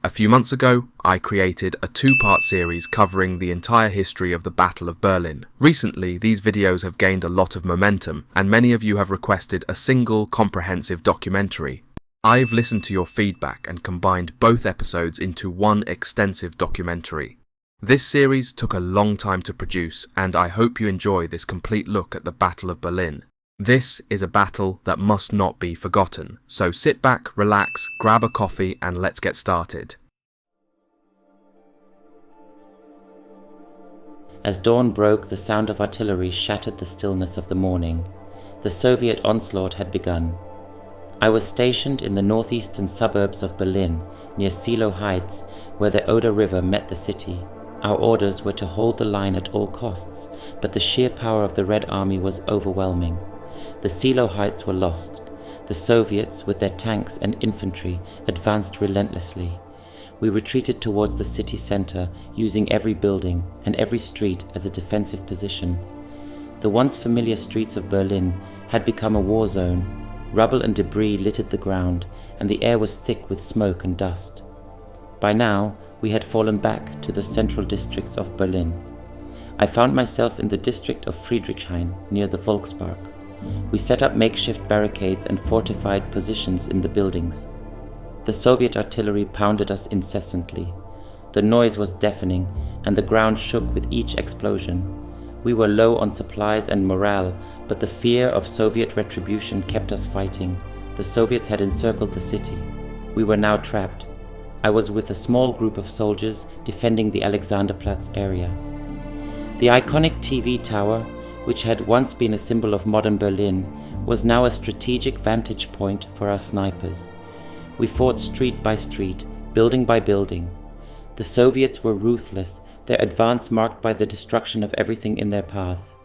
A few months ago, I created a two-part series covering the entire history of the Battle of Berlin. Recently, these videos have gained a lot of momentum, and many of you have requested a single, comprehensive documentary. I've listened to your feedback and combined both episodes into one extensive documentary. This series took a long time to produce, and I hope you enjoy this complete look at the Battle of Berlin. This is a battle that must not be forgotten, so sit back, relax, grab a coffee, and let's get started. As dawn broke, the sound of artillery shattered the stillness of the morning. The Soviet onslaught had begun. I was stationed in the northeastern suburbs of Berlin, near Seelow Heights, where the Oder River met the city. Our orders were to hold the line at all costs, but the sheer power of the Red Army was overwhelming. The Seelow Heights were lost. The Soviets, with their tanks and infantry, advanced relentlessly. We retreated towards the city center, using every building and every street as a defensive position. The once familiar streets of Berlin had become a war zone. Rubble and debris littered the ground, and the air was thick with smoke and dust. By now, we had fallen back to the central districts of Berlin. I found myself in the district of Friedrichshain, near the Volkspark. We set up makeshift barricades and fortified positions in the buildings. The Soviet artillery pounded us incessantly. The noise was deafening, and the ground shook with each explosion. We were low on supplies and morale, but the fear of Soviet retribution kept us fighting. The Soviets had encircled the city. We were now trapped. I was with a small group of soldiers defending the Alexanderplatz area. The iconic TV tower, which had once been a symbol of modern Berlin, was now a strategic vantage point for our snipers. We fought street by street, building by building. The Soviets were ruthless, their advance marked by the destruction of everything in their path.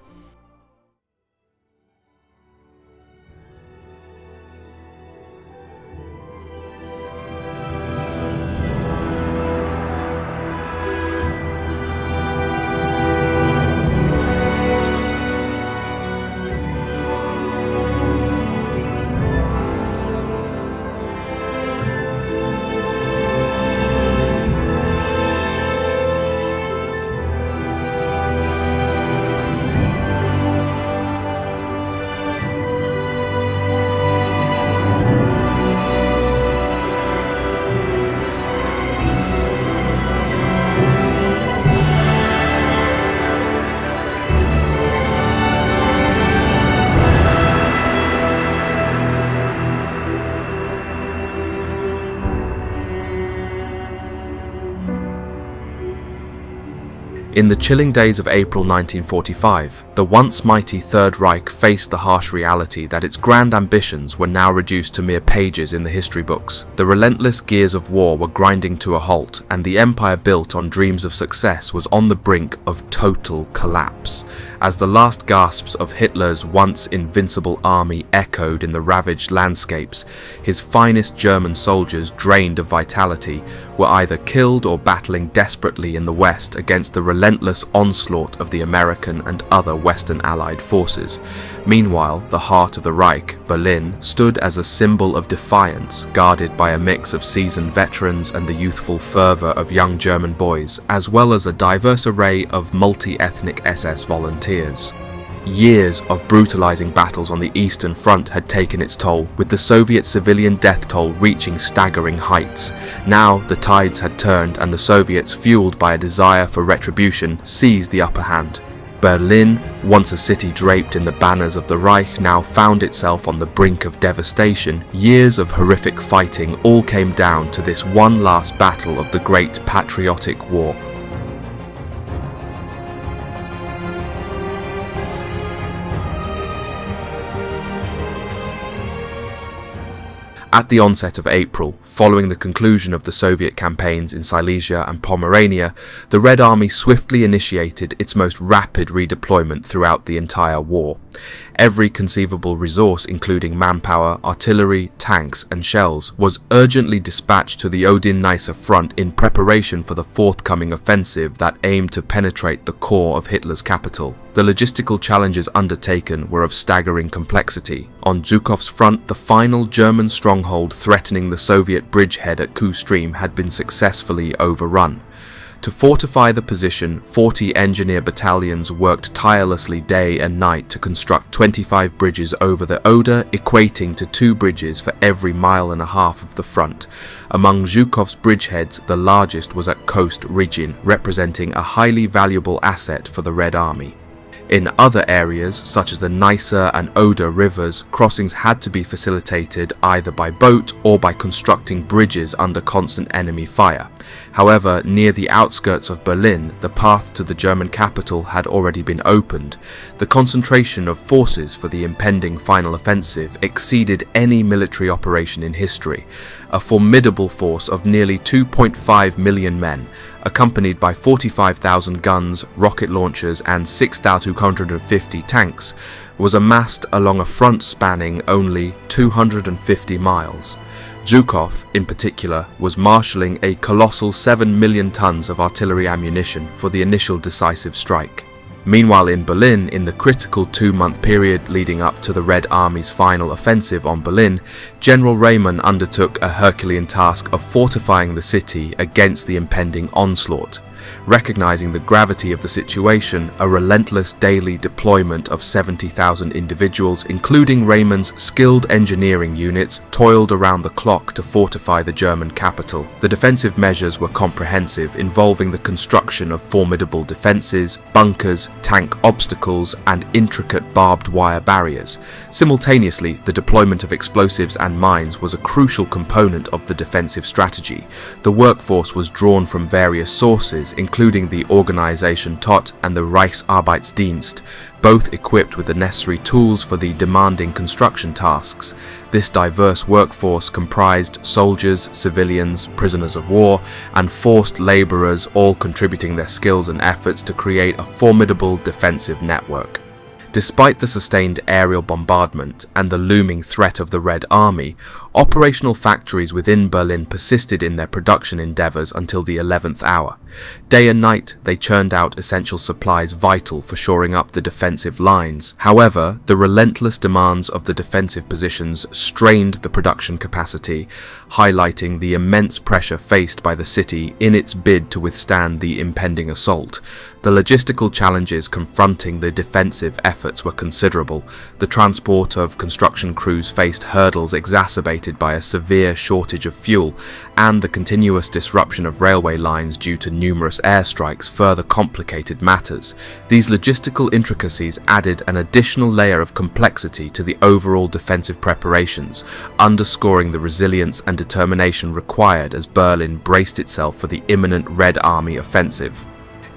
In the chilling days of April 1945, the once mighty Third Reich faced the harsh reality that its grand ambitions were now reduced to mere pages in the history books. The relentless gears of war were grinding to a halt, and the empire built on dreams of success was on the brink of total collapse. As the last gasps of Hitler's once invincible army echoed in the ravaged landscapes, his finest German soldiers, drained of vitality, were either killed or battling desperately in the West against the relentless onslaught of the American and other Western Allied forces. Meanwhile, the heart of the Reich, Berlin, stood as a symbol of defiance, guarded by a mix of seasoned veterans and the youthful fervour of young German boys, as well as a diverse array of multi-ethnic SS volunteers. Years of brutalizing battles on the Eastern Front had taken its toll, with the Soviet civilian death toll reaching staggering heights. Now the tides had turned, and the Soviets, fueled by a desire for retribution, seized the upper hand. Berlin, once a city draped in the banners of the Reich, now found itself on the brink of devastation. Years of horrific fighting all came down to this one last battle of the Great Patriotic War. At the onset of April, following the conclusion of the Soviet campaigns in Silesia and Pomerania, the Red Army swiftly initiated its most rapid redeployment throughout the entire war. Every conceivable resource, including manpower, artillery, tanks, and shells, was urgently dispatched to the Odin-Neisse front in preparation for the forthcoming offensive that aimed to penetrate the core of Hitler's capital. The logistical challenges undertaken were of staggering complexity. On Zhukov's front, the final German stronghold threatening the Soviet bridgehead at Ku-Stream had been successfully overrun. To fortify the position, 40 engineer battalions worked tirelessly day and night to construct 25 bridges over the Oder, equating to 2 bridges for every mile and a half of the front. Among Zhukov's bridgeheads, the largest was at Coast Ridgin, representing a highly valuable asset for the Red Army. In other areas, such as the Neisse and Oder rivers, crossings had to be facilitated either by boat or by constructing bridges under constant enemy fire. However, near the outskirts of Berlin, the path to the German capital had already been opened. The concentration of forces for the impending final offensive exceeded any military operation in history. A formidable force of nearly 2.5 million men, accompanied by 45,000 guns, rocket launchers, and 6,250 tanks, was amassed along a front spanning only 250 miles. Zhukov, in particular, was marshalling a colossal 7 million tons of artillery ammunition for the initial decisive strike. Meanwhile, in Berlin, in the critical 2-month period leading up to the Red Army's final offensive on Berlin, General Reymann undertook a Herculean task of fortifying the city against the impending onslaught. Recognizing the gravity of the situation, a relentless daily deployment of 70,000 individuals, including Reymann's skilled engineering units, toiled around the clock to fortify the German capital. The defensive measures were comprehensive, involving the construction of formidable defenses, bunkers, tank obstacles, and intricate barbed wire barriers. Simultaneously, the deployment of explosives and mines was a crucial component of the defensive strategy. The workforce was drawn from various sources, including the Organisation Todt and the Reichsarbeitsdienst, both equipped with the necessary tools for the demanding construction tasks. This diverse workforce comprised soldiers, civilians, prisoners of war, and forced labourers, all contributing their skills and efforts to create a formidable defensive network. Despite the sustained aerial bombardment and the looming threat of the Red Army, operational factories within Berlin persisted in their production endeavours until the 11th hour. Day and night, they churned out essential supplies vital for shoring up the defensive lines. However, the relentless demands of the defensive positions strained the production capacity, highlighting the immense pressure faced by the city in its bid to withstand the impending assault. The logistical challenges confronting the defensive efforts were considerable. The transport of construction crews faced hurdles exacerbated by a severe shortage of fuel, and the continuous disruption of railway lines due to numerous airstrikes further complicated matters. These logistical intricacies added an additional layer of complexity to the overall defensive preparations, underscoring the resilience and determination required as Berlin braced itself for the imminent Red Army offensive.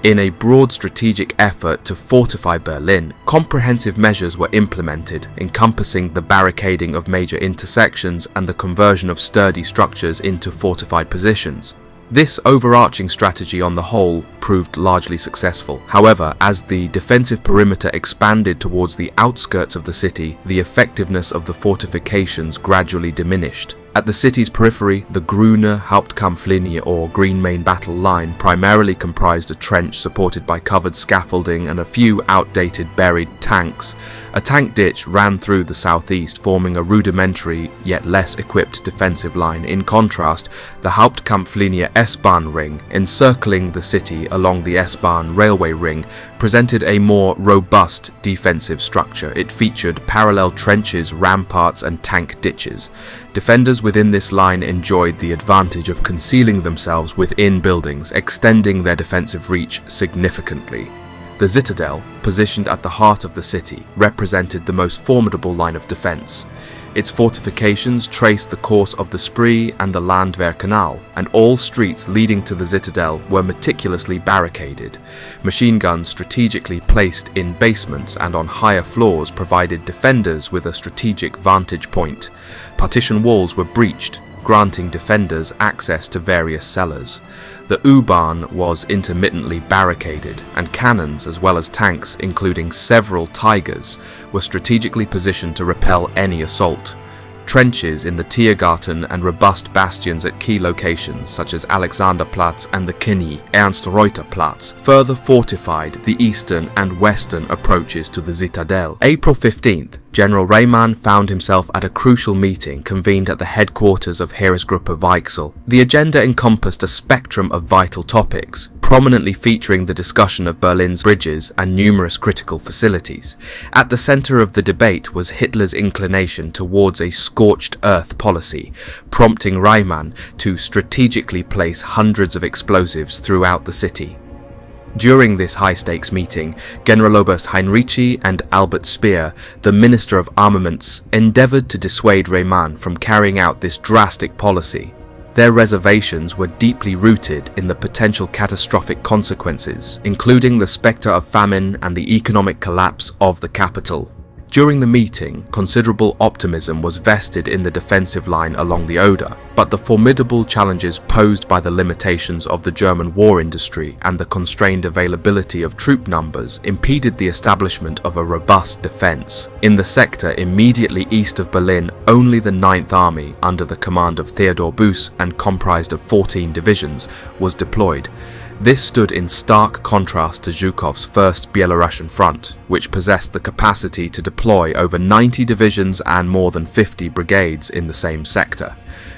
In a broad strategic effort to fortify Berlin, comprehensive measures were implemented, encompassing the barricading of major intersections and the conversion of sturdy structures into fortified positions. This overarching strategy on the whole proved largely successful. However, as the defensive perimeter expanded towards the outskirts of the city, the effectiveness of the fortifications gradually diminished. At the city's periphery, the Grüne Hauptkampflinie or Green Main Battle Line primarily comprised a trench supported by covered scaffolding and a few outdated buried tanks. A tank ditch ran through the southeast, forming a rudimentary yet less equipped defensive line. In contrast, the Hauptkampflinie S-Bahn ring, encircling the city along the S-Bahn railway ring, presented a more robust defensive structure. It featured parallel trenches, ramparts, and tank ditches. Defenders within this line enjoyed the advantage of concealing themselves within buildings, extending their defensive reach significantly. The citadel, positioned at the heart of the city, represented the most formidable line of defense. Its fortifications traced the course of the Spree and the Landwehr Canal, and all streets leading to the citadel were meticulously barricaded. Machine guns strategically placed in basements and on higher floors provided defenders with a strategic vantage point. Partition walls were breached, granting defenders access to various cellars. The U-Bahn was intermittently barricaded, and cannons as well as tanks, including several Tigers, were strategically positioned to repel any assault. Trenches in the Tiergarten and robust bastions at key locations such as Alexanderplatz and the Knie Ernst-Reuter-Platz further fortified the eastern and western approaches to the citadel. April 15th, General Reimann found himself at a crucial meeting convened at the headquarters of Heeresgruppe Weichsel. The agenda encompassed a spectrum of vital topics, prominently featuring the discussion of Berlin's bridges and numerous critical facilities. At the center of the debate was Hitler's inclination towards a scorched earth policy, prompting Reimann to strategically place hundreds of explosives throughout the city. During this high-stakes meeting, Generaloberst Heinrici and Albert Speer, the Minister of Armaments, endeavored to dissuade Reimann from carrying out this drastic policy. Their reservations were deeply rooted in the potential catastrophic consequences, including the spectre of famine and the economic collapse of the capital. During the meeting, considerable optimism was vested in the defensive line along the Oder, but the formidable challenges posed by the limitations of the German war industry and the constrained availability of troop numbers impeded the establishment of a robust defense. In the sector immediately east of Berlin, only the 9th Army, under the command of Theodor Buss and comprised of 14 divisions, was deployed. This stood in stark contrast to Zhukov's First Belarusian Front, which possessed the capacity to deploy over 90 divisions and more than 50 brigades in the same sector.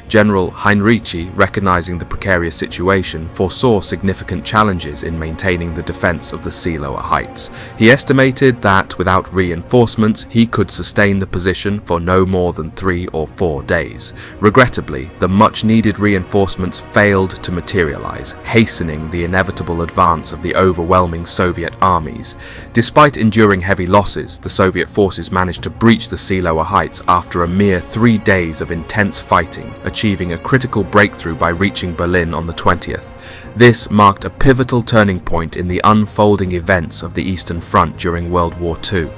General Heinrici, recognizing the precarious situation, foresaw significant challenges in maintaining the defense of the Seelow heights. He estimated that without reinforcements, he could sustain the position for no more than 3 or 4 days. Regrettably, the much-needed reinforcements failed to materialize, hastening the inevitable advance of the overwhelming Soviet armies. Despite enduring heavy losses, the Soviet forces managed to breach the Seelow heights after a mere 3 days of intense fighting, achieving a critical breakthrough by reaching Berlin on the 20th. This marked a pivotal turning point in the unfolding events of the Eastern Front during World War II.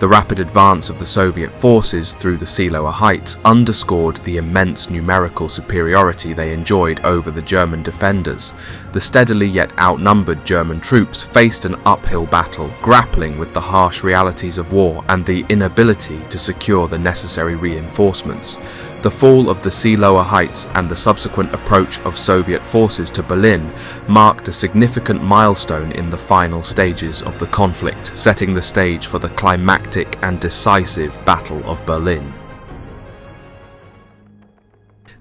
The rapid advance of the Soviet forces through the Seelow heights underscored the immense numerical superiority they enjoyed over the German defenders. The steadily yet outnumbered German troops faced an uphill battle, grappling with the harsh realities of war and the inability to secure the necessary reinforcements. The fall of the Seelow heights and the subsequent approach of Soviet forces to Berlin marked a significant milestone in the final stages of the conflict, setting the stage for the climactic and decisive Battle of Berlin.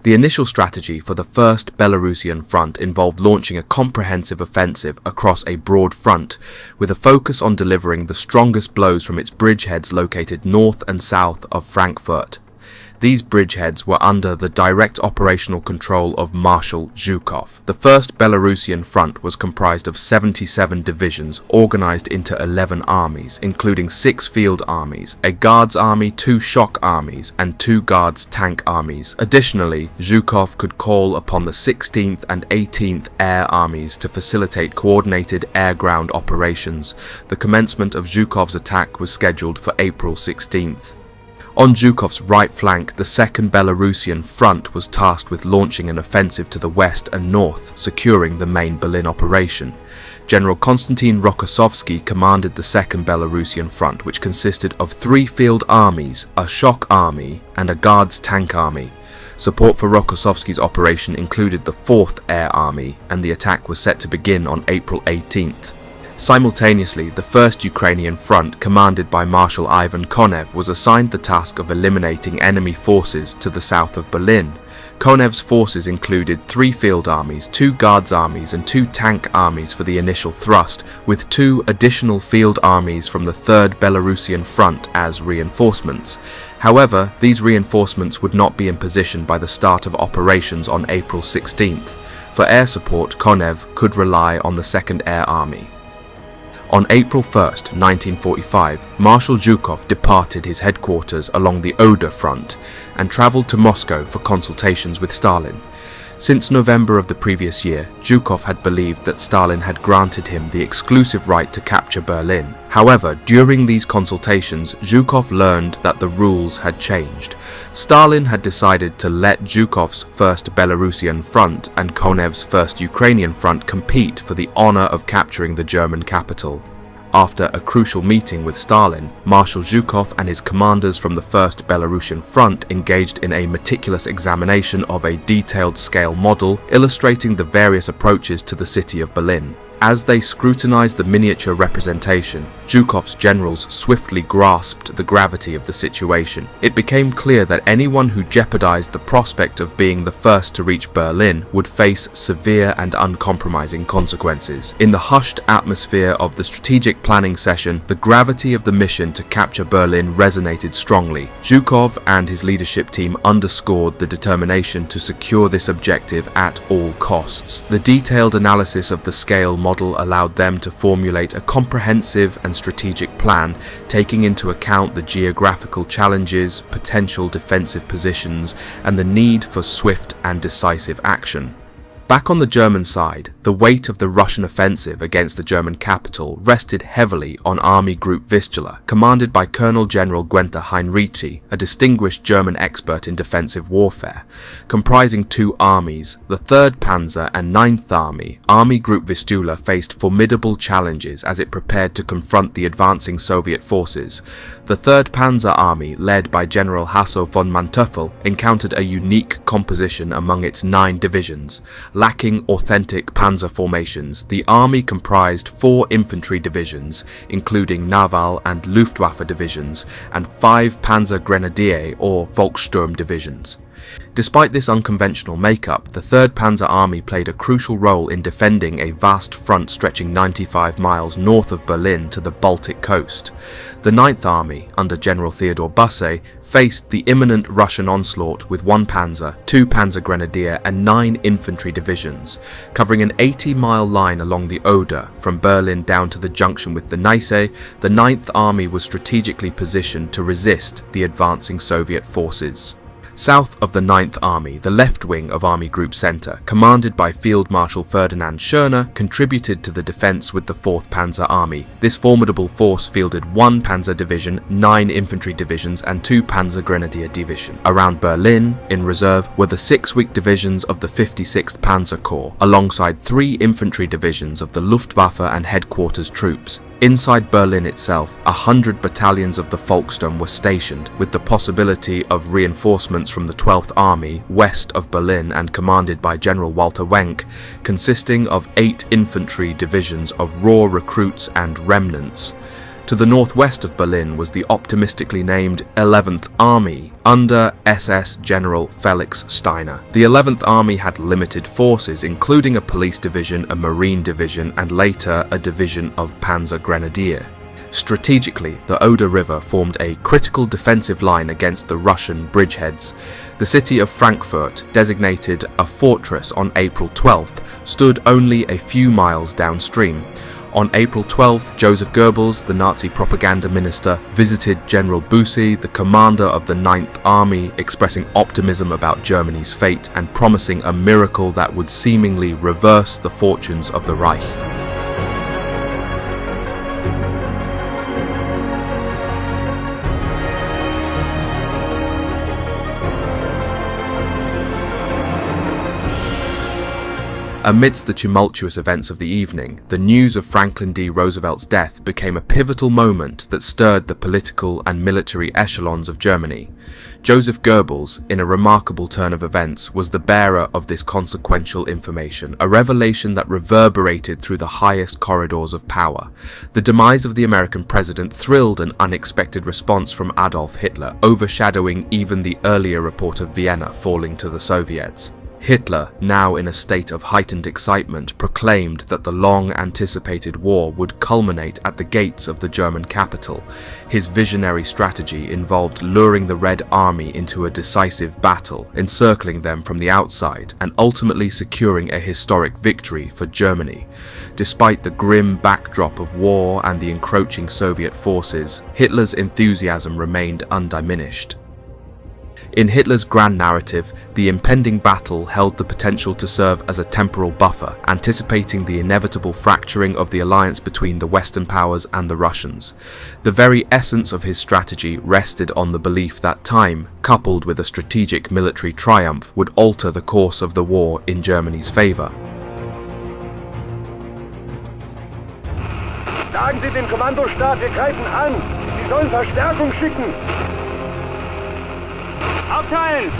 The initial strategy for the First Belarusian Front involved launching a comprehensive offensive across a broad front, with a focus on delivering the strongest blows from its bridgeheads located north and south of Frankfurt. These bridgeheads were under the direct operational control of Marshal Zhukov. The First Belarusian Front was comprised of 77 divisions organized into 11 armies, including 6 field armies, a Guards army, 2 shock armies, and 2 Guards tank armies. Additionally, Zhukov could call upon the 16th and 18th Air Armies to facilitate coordinated air-ground operations. The commencement of Zhukov's attack was scheduled for April 16th. On Zhukov's right flank, the Second Belarusian Front was tasked with launching an offensive to the west and north, securing the main Berlin operation. General Konstantin Rokossovsky commanded the Second Belarusian Front, which consisted of 3 field armies, a shock army, and a Guards tank army. Support for Rokossovsky's operation included the 4th Air Army, and the attack was set to begin on April 18th. Simultaneously, the First Ukrainian Front, commanded by Marshal Ivan Konev, was assigned the task of eliminating enemy forces to the south of Berlin. Konev's forces included 3 field armies, 2 Guards armies, and 2 tank armies for the initial thrust, with 2 additional field armies from the Third Belarusian Front as reinforcements. However, these reinforcements would not be in position by the start of operations on April 16th. For air support, Konev could rely on the 2nd Air Army. On April 1st, 1945, Marshal Zhukov departed his headquarters along the Oder front and travelled to Moscow for consultations with Stalin. Since November of the previous year, Zhukov had believed that Stalin had granted him the exclusive right to capture Berlin. However, during these consultations, Zhukov learned that the rules had changed. Stalin had decided to let Zhukov's 1st Belarusian Front and Konev's 1st Ukrainian Front compete for the honor of capturing the German capital. After a crucial meeting with Stalin, Marshal Zhukov and his commanders from the 1st Belarusian Front engaged in a meticulous examination of a detailed scale model illustrating the various approaches to the city of Berlin. As they scrutinized the miniature representation, Zhukov's generals swiftly grasped the gravity of the situation. It became clear that anyone who jeopardized the prospect of being the first to reach Berlin would face severe and uncompromising consequences. In the hushed atmosphere of the strategic planning session, the gravity of the mission to capture Berlin resonated strongly. Zhukov and his leadership team underscored the determination to secure this objective at all costs. The detailed analysis of the scale model allowed them to formulate a comprehensive and strategic plan, taking into account the geographical challenges, potential defensive positions, and the need for swift and decisive action. Back on the German side, the weight of the Russian offensive against the German capital rested heavily on Army Group Vistula, commanded by Colonel General Guenther Heinrici, a distinguished German expert in defensive warfare. Comprising two armies, the 3rd Panzer and 9th Army, Army Group Vistula faced formidable challenges as it prepared to confront the advancing Soviet forces. The 3rd Panzer Army, led by General Hasso von Manteuffel, encountered a unique composition among its 9 divisions. Lacking authentic panzer formations, the army comprised 4 infantry divisions, including naval and Luftwaffe divisions, and 5 panzer grenadier or Volkssturm divisions. Despite this unconventional makeup, the 3rd Panzer Army played a crucial role in defending a vast front stretching 95 miles north of Berlin to the Baltic coast. The 9th Army, under General Theodor Busse, faced the imminent Russian onslaught with 1 panzer, 2 panzer grenadier and 9 infantry divisions. Covering an 80-mile line along the Oder from Berlin down to the junction with the Neisse, the 9th Army was strategically positioned to resist the advancing Soviet forces. South of the 9th Army, the left wing of Army Group Center, commanded by Field Marshal Ferdinand Schörner, contributed to the defense with the 4th Panzer Army. This formidable force fielded 1 Panzer Division, 9 infantry divisions and 2 Panzer Grenadier Division. Around Berlin, in reserve, were the 6 weak divisions of the 56th Panzer Corps, alongside 3 infantry divisions of the Luftwaffe and headquarters troops. Inside Berlin itself, 100 battalions of the Volkssturm were stationed, with the possibility of reinforcements from the 12th Army west of Berlin and commanded by General Walter Wenck, consisting of 8 infantry divisions of raw recruits and remnants. To the northwest of Berlin was the optimistically named 11th Army, under SS General Felix Steiner. The 11th Army had limited forces, including a police division, a marine division, and later a division of Panzer Grenadier. Strategically, the Oder River formed a critical defensive line against the Russian bridgeheads. The city of Frankfurt, designated a fortress on April 12th, stood only a few miles downstream. On April 12th, Joseph Goebbels, the Nazi propaganda minister, visited General Busse, the commander of the 9th Army, expressing optimism about Germany's fate and promising a miracle that would seemingly reverse the fortunes of the Reich. Amidst the tumultuous events of the evening, the news of Franklin D. Roosevelt's death became a pivotal moment that stirred the political and military echelons of Germany. Joseph Goebbels, in a remarkable turn of events, was the bearer of this consequential information, a revelation that reverberated through the highest corridors of power. The demise of the American president thrilled an unexpected response from Adolf Hitler, overshadowing even the earlier report of Vienna falling to the Soviets. Hitler, now in a state of heightened excitement, proclaimed that the long-anticipated war would culminate at the gates of the German capital. His visionary strategy involved luring the Red Army into a decisive battle, encircling them from the outside, and ultimately securing a historic victory for Germany. Despite the grim backdrop of war and the encroaching Soviet forces, Hitler's enthusiasm remained undiminished. In Hitler's grand narrative, the impending battle held the potential to serve as a temporal buffer, anticipating the inevitable fracturing of the alliance between the Western powers and the Russians. The very essence of his strategy rested on the belief that time, coupled with a strategic military triumph, would alter the course of the war in Germany's favor. Sagen Sie dem Kommandostab, wir greifen an! Sie sollen Verstärkung schicken! Aufteilen!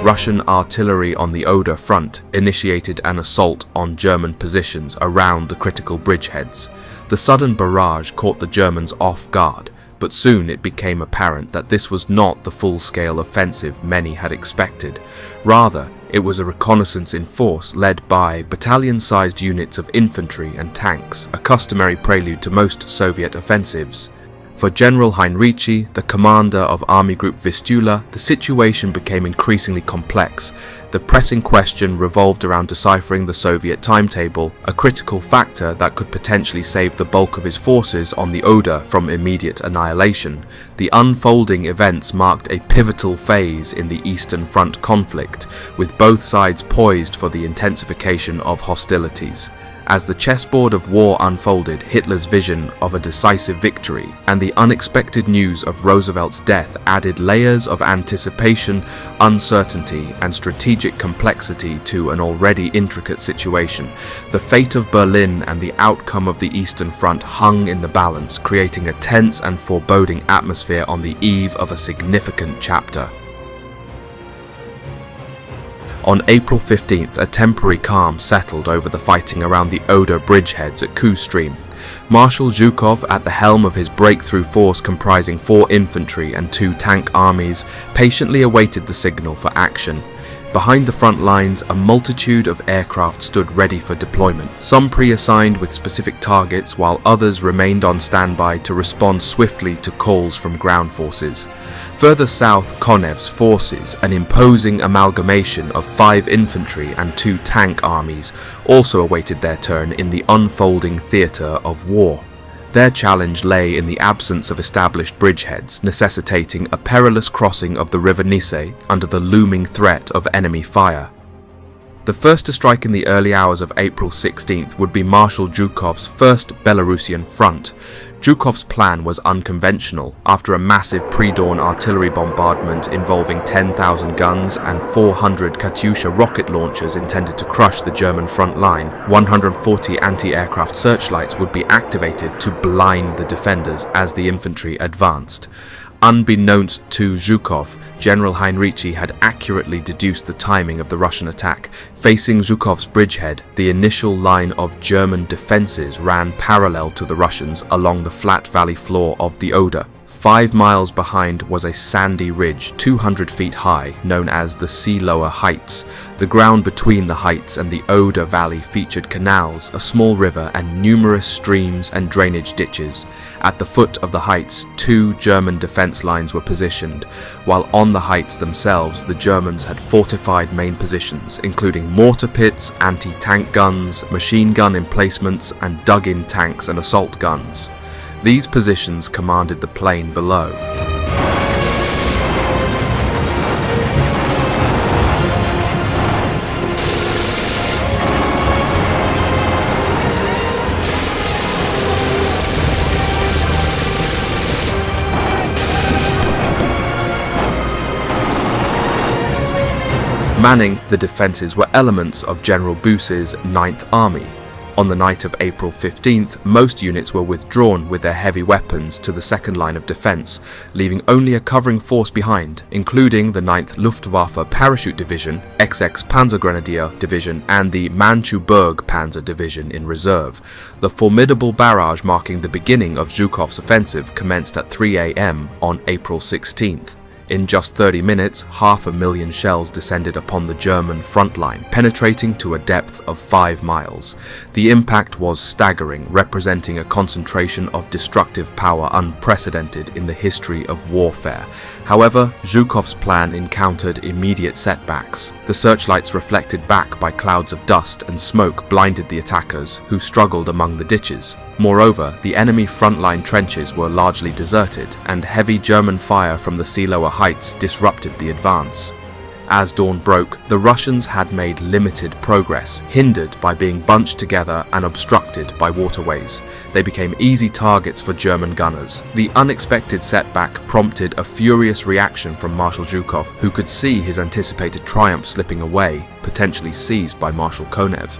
Russian artillery on the Oder front initiated an assault on German positions around the critical bridgeheads. The sudden barrage caught the Germans off guard, but soon it became apparent that this was not the full-scale offensive many had expected. Rather, it was a reconnaissance in force led by battalion-sized units of infantry and tanks, a customary prelude to most Soviet offensives. For General Heinrici, the commander of Army Group Vistula, the situation became increasingly complex. The pressing question revolved around deciphering the Soviet timetable, a critical factor that could potentially save the bulk of his forces on the Oder from immediate annihilation. The unfolding events marked a pivotal phase in the Eastern Front conflict, with both sides poised for the intensification of hostilities. As the chessboard of war unfolded, Hitler's vision of a decisive victory and the unexpected news of Roosevelt's death added layers of anticipation, uncertainty, and strategic complexity to an already intricate situation. The fate of Berlin and the outcome of the Eastern Front hung in the balance, creating a tense and foreboding atmosphere on the eve of a significant chapter. On April 15th, a temporary calm settled over the fighting around the Oder bridgeheads at Kuhstream. Marshal Zhukov, at the helm of his breakthrough force comprising 4 infantry and 2 tank armies, patiently awaited the signal for action. Behind the front lines, a multitude of aircraft stood ready for deployment, some pre-assigned with specific targets, while others remained on standby to respond swiftly to calls from ground forces. Further south, Konev's forces, an imposing amalgamation of 5 infantry and 2 tank armies, also awaited their turn in the unfolding theatre of war. Their challenge lay in the absence of established bridgeheads, necessitating a perilous crossing of the River Nisei under the looming threat of enemy fire. The first to strike in the early hours of April 16th would be Marshal Zhukov's first Belarusian front. Zhukov's plan was unconventional. After a massive pre-dawn artillery bombardment involving 10,000 guns and 400 Katyusha rocket launchers intended to crush the German front line, 140 anti-aircraft searchlights would be activated to blind the defenders as the infantry advanced. Unbeknownst to Zhukov, General Heinrici had accurately deduced the timing of the Russian attack. Facing Zhukov's bridgehead, the initial line of German defences ran parallel to the Russians along the flat valley floor of the Oder. 5 miles behind was a sandy ridge 200 feet high, known as the Seelow Heights. The ground between the heights and the Oder Valley featured canals, a small river, and numerous streams and drainage ditches. At the foot of the heights, 2 German defence lines were positioned, while on the heights themselves the Germans had fortified main positions, including mortar pits, anti-tank guns, machine gun emplacements, and dug-in tanks and assault guns. These positions commanded the plain below. Manning the defences were elements of General Buse's 9th Army. On the night of April 15th, most units were withdrawn with their heavy weapons to the second line of defence, leaving only a covering force behind, including the 9th Luftwaffe Parachute Division, XX Panzergrenadier Division, and the Manchuberg Panzer Division in reserve. The formidable barrage marking the beginning of Zhukov's offensive commenced at 3 a.m. on April 16th. In just 30 minutes, 500,000 shells descended upon the German front line, penetrating to a depth of 5 miles. The impact was staggering, representing a concentration of destructive power unprecedented in the history of warfare. However, Zhukov's plan encountered immediate setbacks. The searchlights reflected back by clouds of dust and smoke blinded the attackers, who struggled among the ditches. Moreover, the enemy frontline trenches were largely deserted, and heavy German fire from the Seelow heights disrupted the advance. As dawn broke, the Russians had made limited progress, hindered by being bunched together and obstructed by waterways. They became easy targets for German gunners. The unexpected setback prompted a furious reaction from Marshal Zhukov, who could see his anticipated triumph slipping away, potentially seized by Marshal Konev.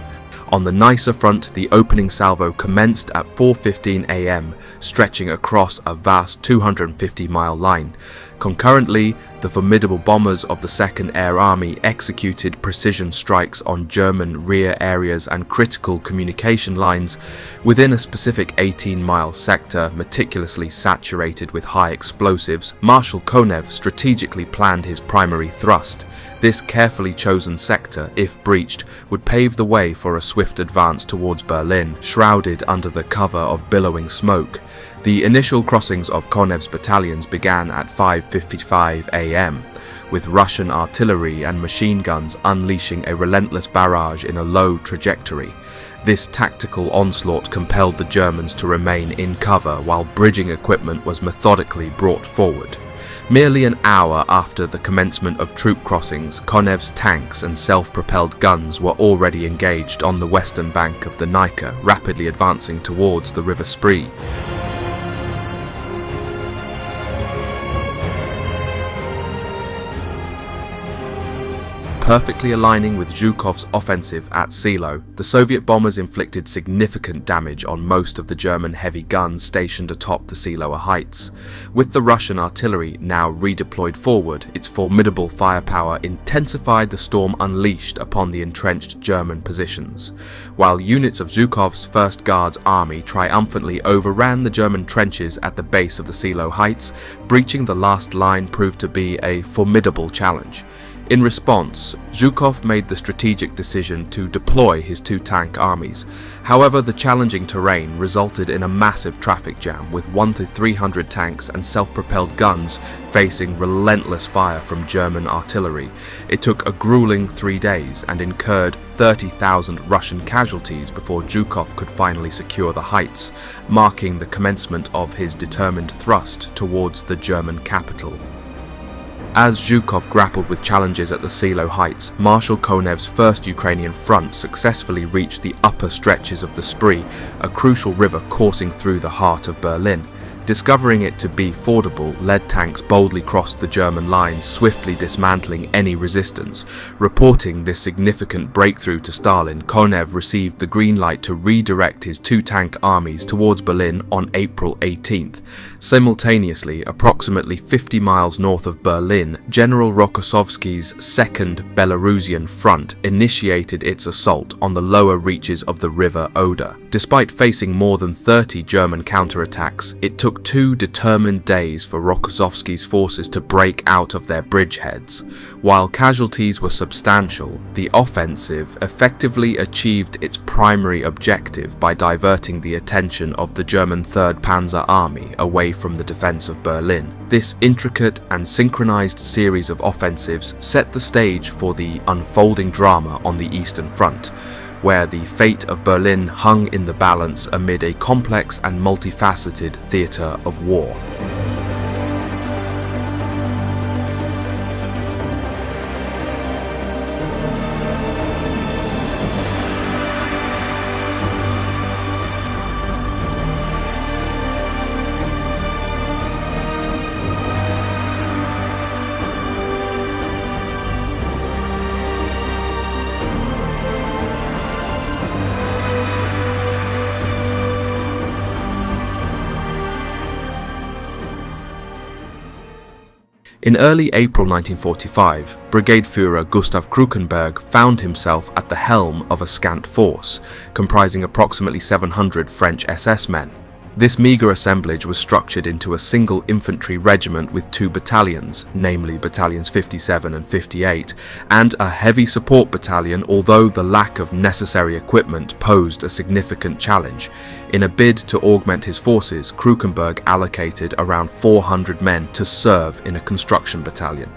On the Nysa front, the opening salvo commenced at 4:15 a.m., stretching across a vast 250-mile line. Concurrently, the formidable bombers of the Second Air Army executed precision strikes on German rear areas and critical communication lines within a specific 18-mile sector meticulously saturated with high explosives. Marshal Konev strategically planned his primary thrust. This carefully chosen sector, if breached, would pave the way for a swift advance towards Berlin, shrouded under the cover of billowing smoke. The initial crossings of Konev's battalions began at 5:55 a.m., with Russian artillery and machine guns unleashing a relentless barrage in a low trajectory. This tactical onslaught compelled the Germans to remain in cover while bridging equipment was methodically brought forward. Merely an hour after the commencement of troop crossings, Konev's tanks and self-propelled guns were already engaged on the western bank of the Nysa, rapidly advancing towards the River Spree. Perfectly aligning with Zhukov's offensive at Seelow, the Soviet bombers inflicted significant damage on most of the German heavy guns stationed atop the Seelow heights. With the Russian artillery now redeployed forward, its formidable firepower intensified the storm unleashed upon the entrenched German positions. While units of Zhukov's 1st Guards Army triumphantly overran the German trenches at the base of the Seelow heights, breaching the last line proved to be a formidable challenge. In response, Zhukov made the strategic decision to deploy his 2-tank armies. However, the challenging terrain resulted in a massive traffic jam, with 100 to 300 tanks and self-propelled guns facing relentless fire from German artillery. It took a grueling 3 days and incurred 30,000 Russian casualties before Zhukov could finally secure the heights, marking the commencement of his determined thrust towards the German capital. As Zhukov grappled with challenges at the Seelow heights, Marshal Konev's 1st Ukrainian front successfully reached the upper stretches of the Spree, a crucial river coursing through the heart of Berlin. Discovering it to be fordable, lead tanks boldly crossed the German lines, swiftly dismantling any resistance. Reporting this significant breakthrough to Stalin, Konev received the green light to redirect his 2-tank armies towards Berlin on April 18th. Simultaneously, approximately 50 miles north of Berlin, General Rokossovsky's 2nd Belarusian Front initiated its assault on the lower reaches of the River Oder. Despite facing more than 30 German counterattacks, it took 2 determined days for Rokossovsky's forces to break out of their bridgeheads. While casualties were substantial, the offensive effectively achieved its primary objective by diverting the attention of the German 3rd Panzer Army away from the defense of Berlin. This intricate and synchronized series of offensives set the stage for the unfolding drama on the Eastern Front, where the fate of Berlin hung in the balance amid a complex and multifaceted theatre of war. In early April 1945, Brigade Führer Gustav Krukenberg found himself at the helm of a scant force, comprising approximately 700 French SS men. This meagre assemblage was structured into a single infantry regiment with 2 battalions, namely battalions 57 and 58, and a heavy support battalion, although the lack of necessary equipment posed a significant challenge. In a bid to augment his forces, Krukenberg allocated around 400 men to serve in a construction battalion.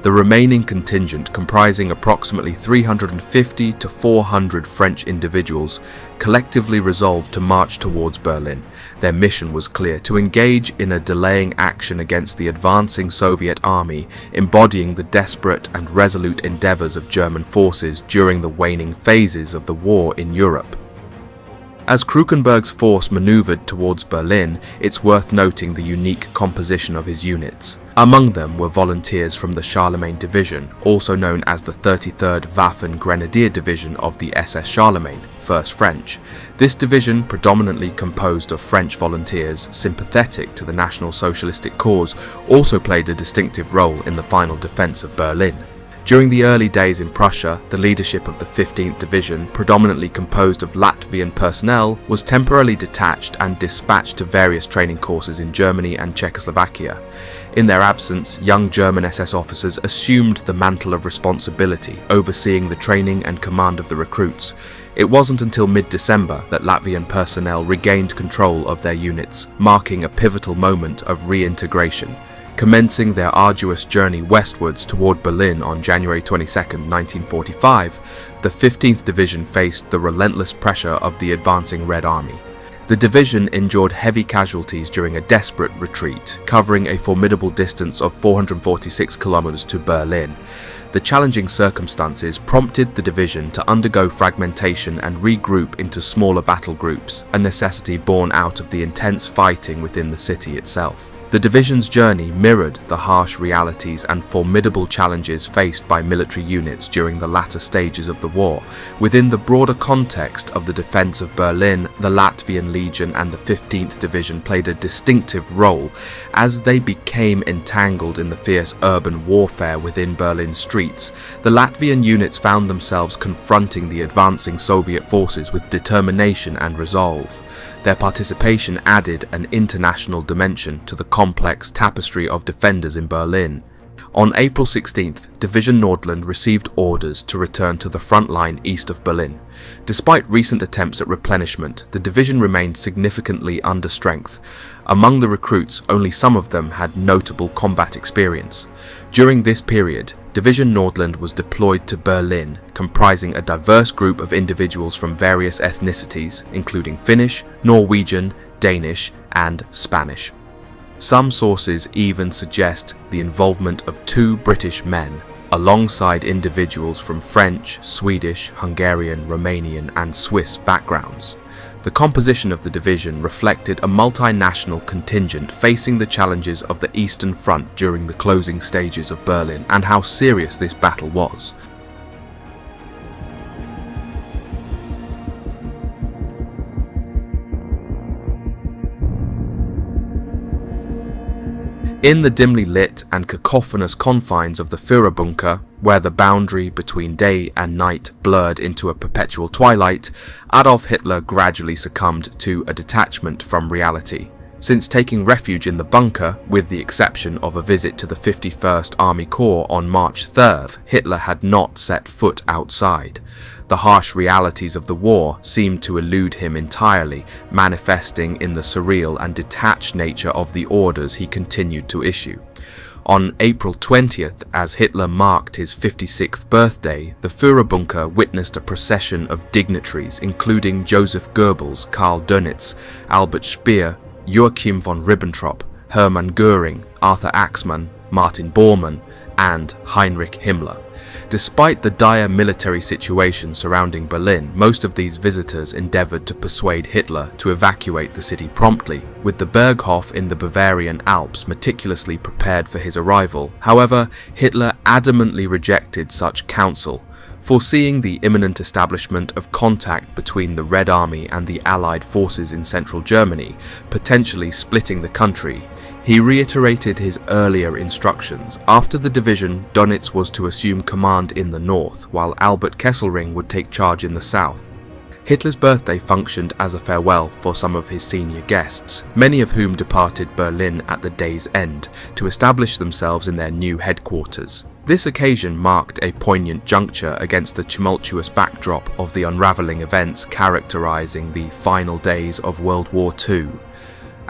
The remaining contingent, comprising approximately 350 to 400 French individuals, collectively resolved to march towards Berlin. Their mission was clear: to engage in a delaying action against the advancing Soviet army, embodying the desperate and resolute endeavours of German forces during the waning phases of the war in Europe. As Krukenberg's force manoeuvred towards Berlin, it's worth noting the unique composition of his units. Among them were volunteers from the Charlemagne Division, also known as the 33rd Waffen Grenadier Division of the SS Charlemagne, 1st French. This division, predominantly composed of French volunteers sympathetic to the National Socialistic cause, also played a distinctive role in the final defence of Berlin. During the early days in Prussia, the leadership of the 15th Division, predominantly composed of Latvian personnel, was temporarily detached and dispatched to various training courses in Germany and Czechoslovakia. In their absence, young German SS officers assumed the mantle of responsibility, overseeing the training and command of the recruits. It wasn't until mid-December that Latvian personnel regained control of their units, marking a pivotal moment of reintegration. Commencing their arduous journey westwards toward Berlin on January 22, 1945, the 15th Division faced the relentless pressure of the advancing Red Army. The division endured heavy casualties during a desperate retreat, covering a formidable distance of 446 kilometers to Berlin. The challenging circumstances prompted the division to undergo fragmentation and regroup into smaller battle groups, a necessity born out of the intense fighting within the city itself. The division's journey mirrored the harsh realities and formidable challenges faced by military units during the latter stages of the war. Within the broader context of the defence of Berlin, the Latvian Legion and the 15th Division played a distinctive role as they became entangled in the fierce urban warfare within Berlin's streets. The Latvian units found themselves confronting the advancing Soviet forces with determination and resolve. Their participation added an international dimension to the complex tapestry of defenders in Berlin. On April 16th, Division Nordland received orders to return to the front line east of Berlin. Despite recent attempts at replenishment, the division remained significantly under strength. Among the recruits, only some of them had notable combat experience. During this period, Division Nordland was deployed to Berlin, comprising a diverse group of individuals from various ethnicities, including Finnish, Norwegian, Danish, and Spanish. Some sources even suggest the involvement of 2 British men, alongside individuals from French, Swedish, Hungarian, Romanian, and Swiss backgrounds. The composition of the division reflected a multinational contingent facing the challenges of the Eastern Front during the closing stages of Berlin, and how serious this battle was. In the dimly lit and cacophonous confines of the Führerbunker, where the boundary between day and night blurred into a perpetual twilight, Adolf Hitler gradually succumbed to a detachment from reality. Since taking refuge in the bunker, with the exception of a visit to the 51st Army Corps on March 3rd, Hitler had not set foot outside. The harsh realities of the war seemed to elude him entirely, manifesting in the surreal and detached nature of the orders he continued to issue. On April 20th, as Hitler marked his 56th birthday, the Führerbunker witnessed a procession of dignitaries including Joseph Goebbels, Karl Dönitz, Albert Speer, Joachim von Ribbentrop, Hermann Göring, Arthur Axmann, Martin Bormann, and Heinrich Himmler. Despite the dire military situation surrounding Berlin, most of these visitors endeavoured to persuade Hitler to evacuate the city promptly, with the Berghof in the Bavarian Alps meticulously prepared for his arrival. However, Hitler adamantly rejected such counsel. Foreseeing the imminent establishment of contact between the Red Army and the Allied forces in central Germany, potentially splitting the country, he reiterated his earlier instructions. After the division, Dönitz was to assume command in the north, while Albert Kesselring would take charge in the south. Hitler's birthday functioned as a farewell for some of his senior guests, many of whom departed Berlin at the day's end to establish themselves in their new headquarters. This occasion marked a poignant juncture against the tumultuous backdrop of the unravelling events characterising the final days of World War II.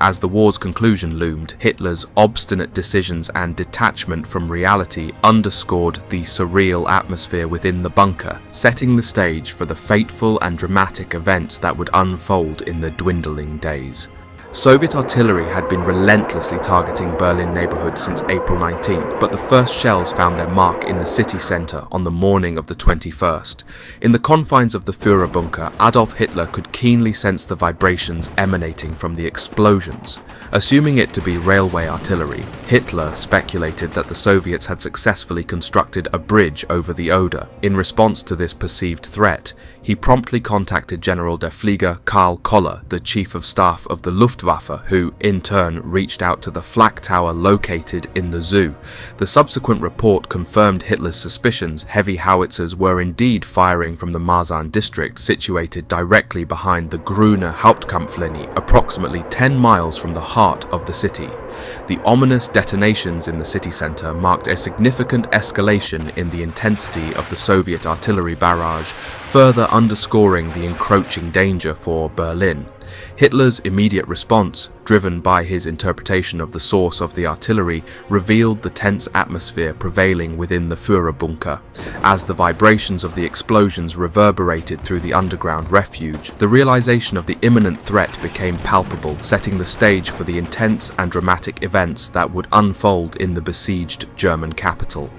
As the war's conclusion loomed, Hitler's obstinate decisions and detachment from reality underscored the surreal atmosphere within the bunker, setting the stage for the fateful and dramatic events that would unfold in the dwindling days. Soviet artillery had been relentlessly targeting Berlin neighbourhoods since April 19th, but the first shells found their mark in the city centre on the morning of the 21st. In the confines of the Führer bunker, Adolf Hitler could keenly sense the vibrations emanating from the explosions. Assuming it to be railway artillery, Hitler speculated that the Soviets had successfully constructed a bridge over the Oder. In response to this perceived threat, he promptly contacted General der Flieger Karl Koller, the Chief of Staff of the Luftwaffe, who in turn reached out to the flak tower located in the zoo. The subsequent report confirmed Hitler's suspicions. Heavy howitzers were indeed firing from the Marzahn district, situated directly behind the Grüne Hauptkampflinie, approximately 10 miles from the heart of the city. The ominous detonations in the city centre marked a significant escalation in the intensity of the Soviet artillery barrage, further underscoring the encroaching danger for Berlin. Hitler's immediate response, driven by his interpretation of the source of the artillery, revealed the tense atmosphere prevailing within the Führer bunker. As the vibrations of the explosions reverberated through the underground refuge, the realization of the imminent threat became palpable, setting the stage for the intense and dramatic events that would unfold in the besieged German capital.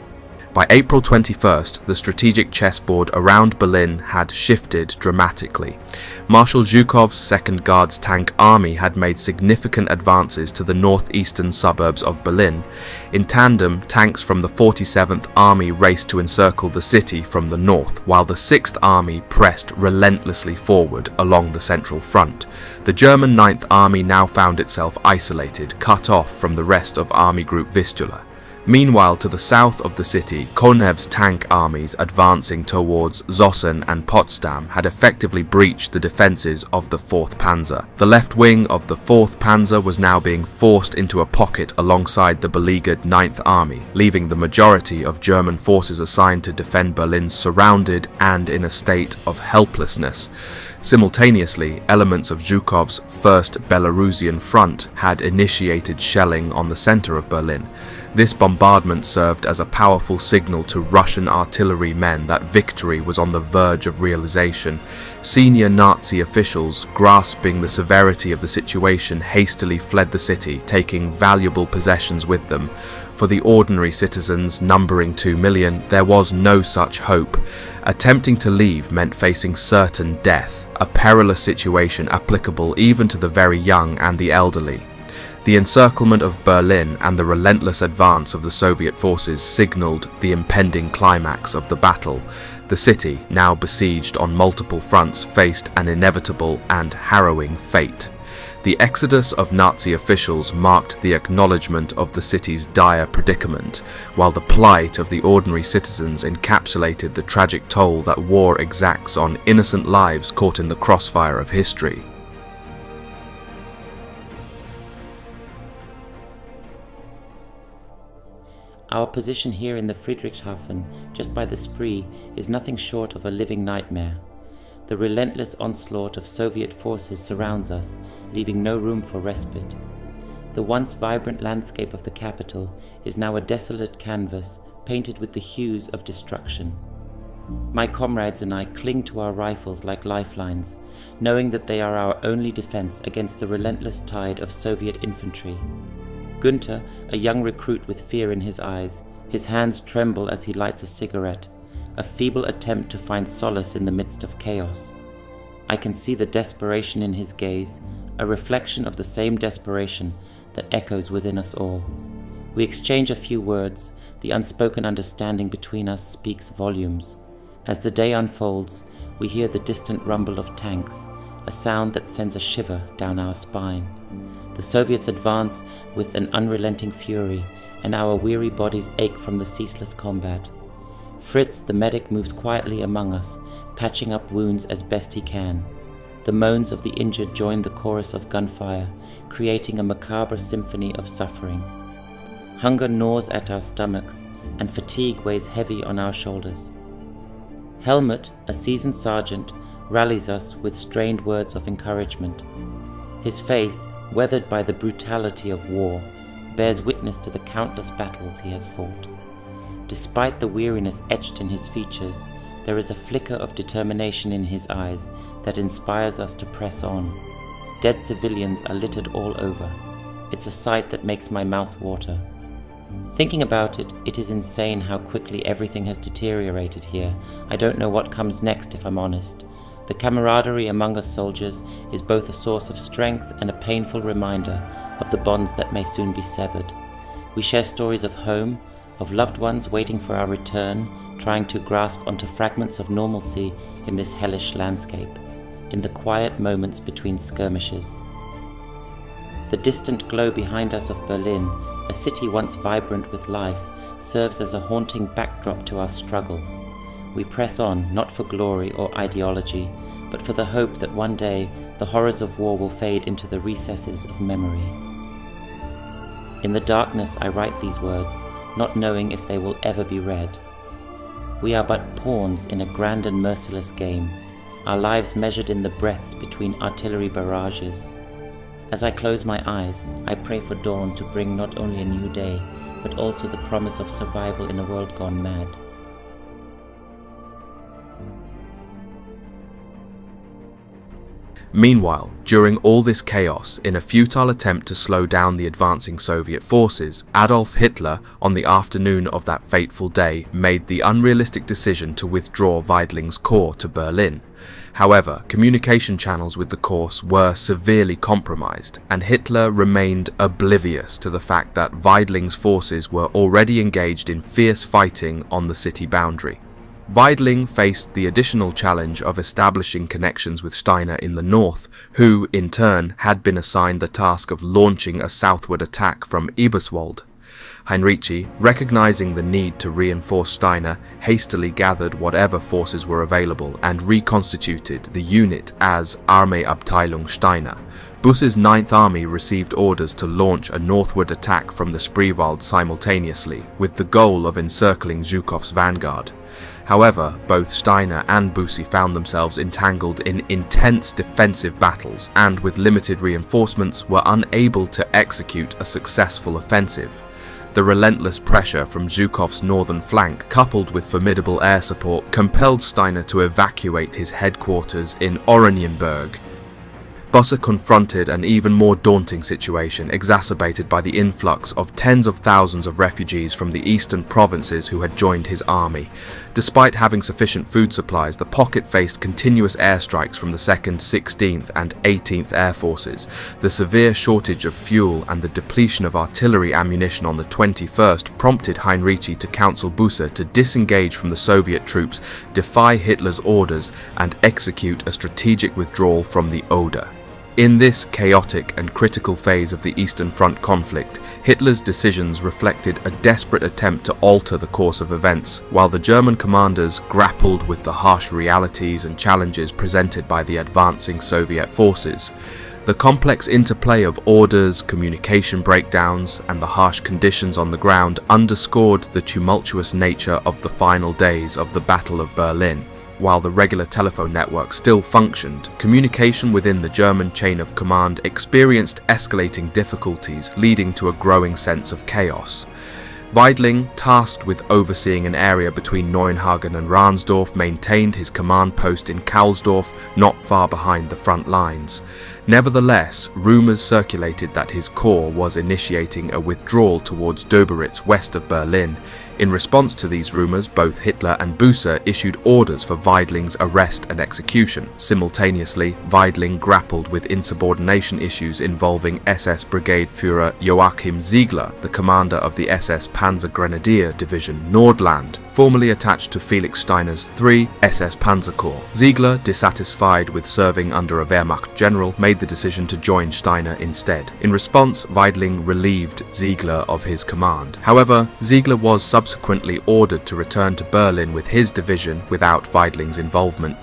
By April 21st, the strategic chessboard around Berlin had shifted dramatically. Marshal Zhukov's 2nd Guards Tank Army had made significant advances to the northeastern suburbs of Berlin. In tandem, tanks from the 47th Army raced to encircle the city from the north, while the 6th Army pressed relentlessly forward along the central front. The German 9th Army now found itself isolated, cut off from the rest of Army Group Vistula. Meanwhile, to the south of the city, Konev's tank armies advancing towards Zossen and Potsdam had effectively breached the defences of the 4th Panzer. The left wing of the 4th Panzer was now being forced into a pocket alongside the beleaguered 9th Army, leaving the majority of German forces assigned to defend Berlin surrounded and in a state of helplessness. Simultaneously, elements of Zhukov's 1st Belarusian Front had initiated shelling on the centre of Berlin. This bombardment served as a powerful signal to Russian artillery men that victory was on the verge of realization. Senior Nazi officials, grasping the severity of the situation, hastily fled the city, taking valuable possessions with them. For the ordinary citizens, numbering 2 million, there was no such hope. Attempting to leave meant facing certain death, a perilous situation applicable even to the very young and the elderly. The encirclement of Berlin and the relentless advance of the Soviet forces signalled the impending climax of the battle. The city, now besieged on multiple fronts, faced an inevitable and harrowing fate. The exodus of Nazi officials marked the acknowledgement of the city's dire predicament, while the plight of the ordinary citizens encapsulated the tragic toll that war exacts on innocent lives caught in the crossfire of history. Our position here in the Friedrichshafen, just by the Spree, is nothing short of a living nightmare. The relentless onslaught of Soviet forces surrounds us, leaving no room for respite. The once vibrant landscape of the capital is now a desolate canvas painted with the hues of destruction. My comrades and I cling to our rifles like lifelines, knowing that they are our only defense against the relentless tide of Soviet infantry. Günther, a young recruit with fear in his eyes, his hands tremble as he lights a cigarette, a feeble attempt to find solace in the midst of chaos. I can see the desperation in his gaze, a reflection of the same desperation that echoes within us all. We exchange a few words, the unspoken understanding between us speaks volumes. As the day unfolds, we hear the distant rumble of tanks, a sound that sends a shiver down our spine. The Soviets advance with an unrelenting fury, and our weary bodies ache from the ceaseless combat. Fritz, the medic, moves quietly among us, patching up wounds as best he can. The moans of the injured joined the chorus of gunfire, creating a macabre symphony of suffering. Hunger gnaws at our stomachs, and fatigue weighs heavy on our shoulders. Helmut, a seasoned sergeant, rallies us with strained words of encouragement. His face, weathered by the brutality of war, bears witness to the countless battles he has fought. Despite the weariness etched in his features, there is a flicker of determination in his eyes that inspires us to press on. Dead civilians are littered all over. It's a sight that makes my mouth water. Thinking about it, it is insane how quickly everything has deteriorated here. I don't know what comes next, if I'm honest. The camaraderie among us soldiers is both a source of strength and a painful reminder of the bonds that may soon be severed. We share stories of home, of loved ones waiting for our return, trying to grasp onto fragments of normalcy in this hellish landscape, in the quiet moments between skirmishes. The distant glow behind us of Berlin, a city once vibrant with life, serves as a haunting backdrop to our struggle. We press on, not for glory or ideology, but for the hope that one day the horrors of war will fade into the recesses of memory. In the darkness I write these words, not knowing if they will ever be read. We are but pawns in a grand and merciless game, our lives measured in the breaths between artillery barrages. As I close my eyes, I pray for dawn to bring not only a new day, but also the promise of survival in a world gone mad. Meanwhile, during all this chaos, in a futile attempt to slow down the advancing Soviet forces, Adolf Hitler, on the afternoon of that fateful day, made the unrealistic decision to withdraw Weidling's corps to Berlin. However, communication channels with the corps were severely compromised, and Hitler remained oblivious to the fact that Weidling's forces were already engaged in fierce fighting on the city boundary. Weidling faced the additional challenge of establishing connections with Steiner in the north, who, in turn, had been assigned the task of launching a southward attack from Eberswalde. Heinrici, recognizing the need to reinforce Steiner, hastily gathered whatever forces were available and reconstituted the unit as Armeeabteilung Steiner. Busse's 9th Army received orders to launch a northward attack from the Spreewald simultaneously, with the goal of encircling Zhukov's vanguard. However, both Steiner and Busse found themselves entangled in intense defensive battles and, with limited reinforcements, were unable to execute a successful offensive. The relentless pressure from Zhukov's northern flank, coupled with formidable air support, compelled Steiner to evacuate his headquarters in Oranienburg. Busse confronted an even more daunting situation, exacerbated by the influx of tens of thousands of refugees from the eastern provinces who had joined his army. Despite having sufficient food supplies, the pocket faced continuous airstrikes from the 2nd, 16th and 18th Air Forces. The severe shortage of fuel and the depletion of artillery ammunition on the 21st prompted Heinrici to counsel Busse to disengage from the Soviet troops, defy Hitler's orders, and execute a strategic withdrawal from the Oder. In this chaotic and critical phase of the Eastern Front conflict, Hitler's decisions reflected a desperate attempt to alter the course of events, while the German commanders grappled with the harsh realities and challenges presented by the advancing Soviet forces. The complex interplay of orders, communication breakdowns, and the harsh conditions on the ground underscored the tumultuous nature of the final days of the Battle of Berlin. While the regular telephone network still functioned, communication within the German chain of command experienced escalating difficulties, leading to a growing sense of chaos. Weidling, tasked with overseeing an area between Neuenhagen and Ransdorf, maintained his command post in Kaulsdorf, not far behind the front lines. Nevertheless, rumours circulated that his corps was initiating a withdrawal towards Döberitz west of Berlin. In response to these rumours, both Hitler and Busse issued orders for Weidling's arrest and execution. Simultaneously, Weidling grappled with insubordination issues involving SS Brigade Führer Joachim Ziegler, the commander of the SS Panzer Grenadier Division Nordland, formerly attached to Felix Steiner's 3 SS Panzer Corps. Ziegler, dissatisfied with serving under a Wehrmacht general, made the decision to join Steiner instead. In response, Weidling relieved Ziegler of his command. However, Ziegler was subsequently ordered to return to Berlin with his division without Weidling's involvement.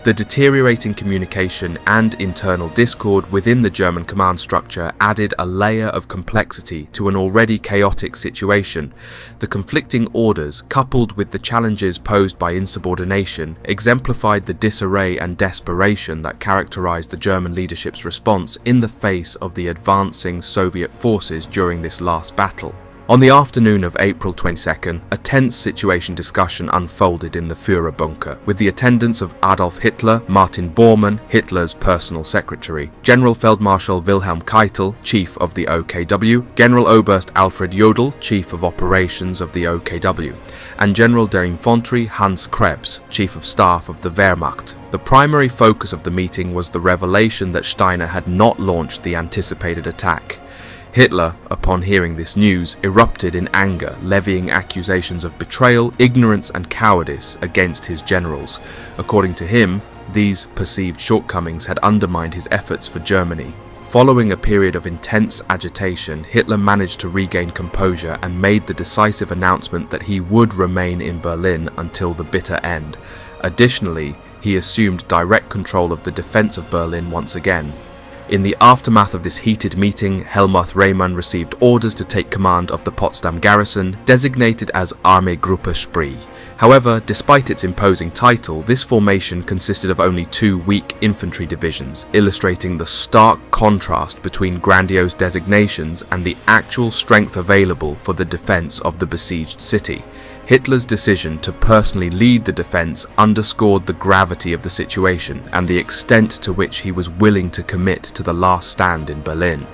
The deteriorating communication and internal discord within the German command structure added a layer of complexity to an already chaotic situation. The conflicting orders, coupled with the challenges posed by insubordination, exemplified the disarray and desperation that characterized the German leadership's response in the face of the advancing Soviet forces during this last battle. On the afternoon of April 22nd, a tense situation discussion unfolded in the Führer bunker, with the attendance of Adolf Hitler, Martin Bormann, Hitler's personal secretary, General Feldmarschall Wilhelm Keitel, chief of the OKW, General Oberst Alfred Jodl, chief of operations of the OKW, and General der Infanterie Hans Krebs, chief of staff of the Wehrmacht. The primary focus of the meeting was the revelation that Steiner had not launched the anticipated attack. Hitler, upon hearing this news, erupted in anger, levying accusations of betrayal, ignorance and cowardice against his generals. According to him, these perceived shortcomings had undermined his efforts for Germany. Following a period of intense agitation, Hitler managed to regain composure and made the decisive announcement that he would remain in Berlin until the bitter end. Additionally, he assumed direct control of the defense of Berlin once again. In the aftermath of this heated meeting, Helmuth Rehmann received orders to take command of the Potsdam garrison, designated as Armeegruppe Spree. However, despite its imposing title, this formation consisted of only 2 weak infantry divisions, illustrating the stark contrast between grandiose designations and the actual strength available for the defense of the besieged city. Hitler's decision to personally lead the defense underscored the gravity of the situation and the extent to which he was willing to commit to the last stand in Berlin.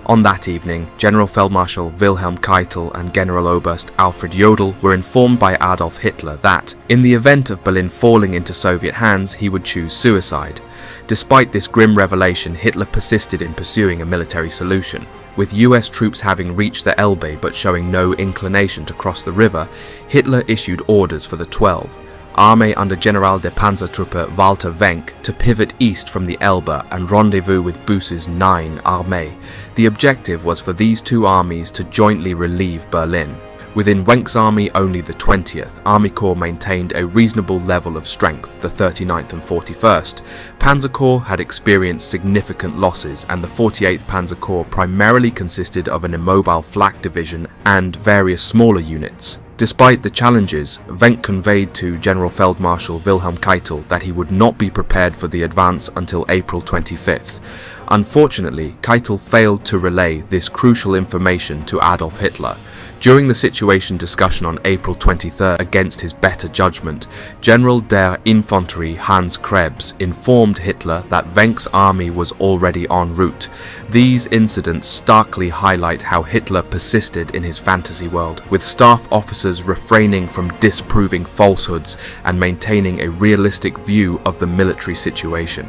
On that evening, General Feldmarschall Wilhelm Keitel and Generaloberst Alfred Jodl were informed by Adolf Hitler that, in the event of Berlin falling into Soviet hands, he would choose suicide. Despite this grim revelation, Hitler persisted in pursuing a military solution. With US troops having reached the Elbe but showing no inclination to cross the river, Hitler issued orders for the 12th Armee under General der Panzertruppe Walter Wenck to pivot east from the Elbe and rendezvous with Buss's 9th Armee. The objective was for these 2 armies to jointly relieve Berlin. Within Wenck's army, only the 20th Army Corps maintained a reasonable level of strength, the 39th and 41st. Panzer Corps had experienced significant losses, and the 48th Panzer Corps primarily consisted of an immobile flak division and various smaller units. Despite the challenges, Wenck conveyed to General Feldmarschall Wilhelm Keitel that he would not be prepared for the advance until April 25th. Unfortunately, Keitel failed to relay this crucial information to Adolf Hitler. During the situation discussion on April 23rd, against his better judgment, General der Infanterie Hans Krebs informed Hitler that Wenck's army was already en route. These incidents starkly highlight how Hitler persisted in his fantasy world, with staff officers refraining from disproving falsehoods and maintaining a realistic view of the military situation.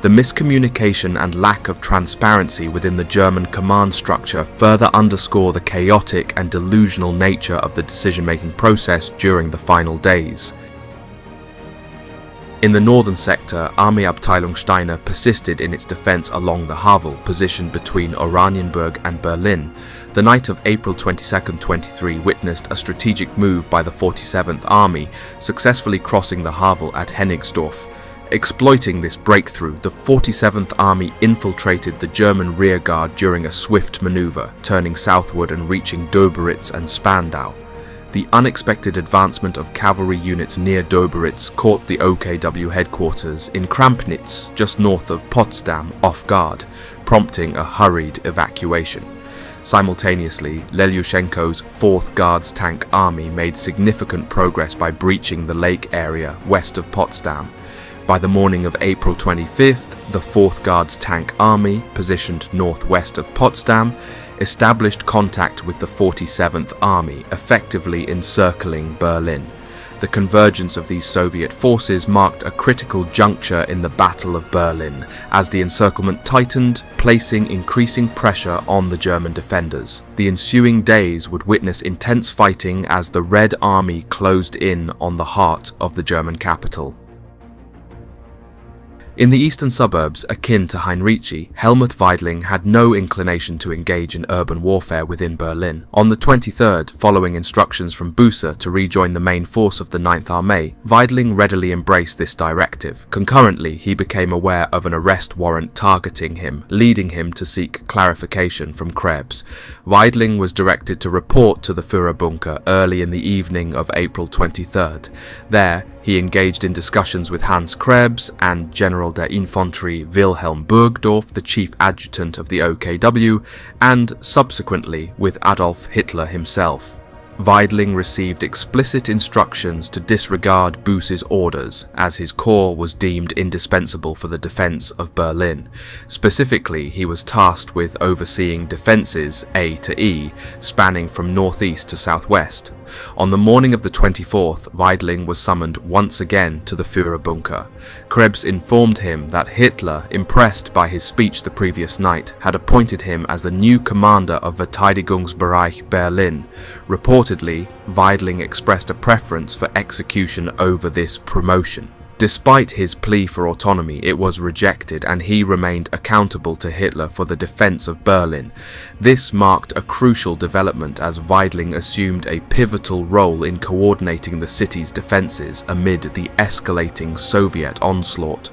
The miscommunication and lack of transparency within the German command structure further underscore the chaotic and delusional nature of the decision-making process during the final days. In the northern sector, Armeeabteilung Steiner persisted in its defense along the Havel, positioned between Oranienburg and Berlin. The night of April 22-23 witnessed a strategic move by the 47th Army, successfully crossing the Havel at Hennigsdorf. Exploiting this breakthrough, the 47th Army infiltrated the German rearguard during a swift maneuver, turning southward and reaching Doberitz and Spandau. The unexpected advancement of cavalry units near Doberitz caught the OKW headquarters in Krampnitz, just north of Potsdam, off guard, prompting a hurried evacuation. Simultaneously, Lelyushenko's 4th Guards Tank Army made significant progress by breaching the lake area west of Potsdam. By the morning of April 25th, the 4th Guards Tank Army, positioned northwest of Potsdam, established contact with the 47th Army, effectively encircling Berlin. The convergence of these Soviet forces marked a critical juncture in the Battle of Berlin, as the encirclement tightened, placing increasing pressure on the German defenders. The ensuing days would witness intense fighting as the Red Army closed in on the heart of the German capital. In the eastern suburbs, akin to Heinrici, Helmut Weidling had no inclination to engage in urban warfare within Berlin. On the 23rd, following instructions from Busse to rejoin the main force of the 9th Army, Weidling readily embraced this directive. Concurrently, he became aware of an arrest warrant targeting him, leading him to seek clarification from Krebs. Weidling was directed to report to the Führerbunker early in the evening of April 23rd. There, he engaged in discussions with Hans Krebs and General der Infanterie Wilhelm Burgdorf, the chief adjutant of the OKW, and subsequently with Adolf Hitler himself. Weidling received explicit instructions to disregard Busse's orders, as his corps was deemed indispensable for the defense of Berlin. Specifically, he was tasked with overseeing defenses A to E, spanning from northeast to southwest. On the morning of the 24th, Weidling was summoned once again to the Führerbunker. Krebs informed him that Hitler, impressed by his speech the previous night, had appointed him as the new commander of Verteidigungsbereich Berlin. Reportedly, Weidling expressed a preference for execution over this promotion. Despite his plea for autonomy, it was rejected and he remained accountable to Hitler for the defense of Berlin. This marked a crucial development as Weidling assumed a pivotal role in coordinating the city's defenses amid the escalating Soviet onslaught.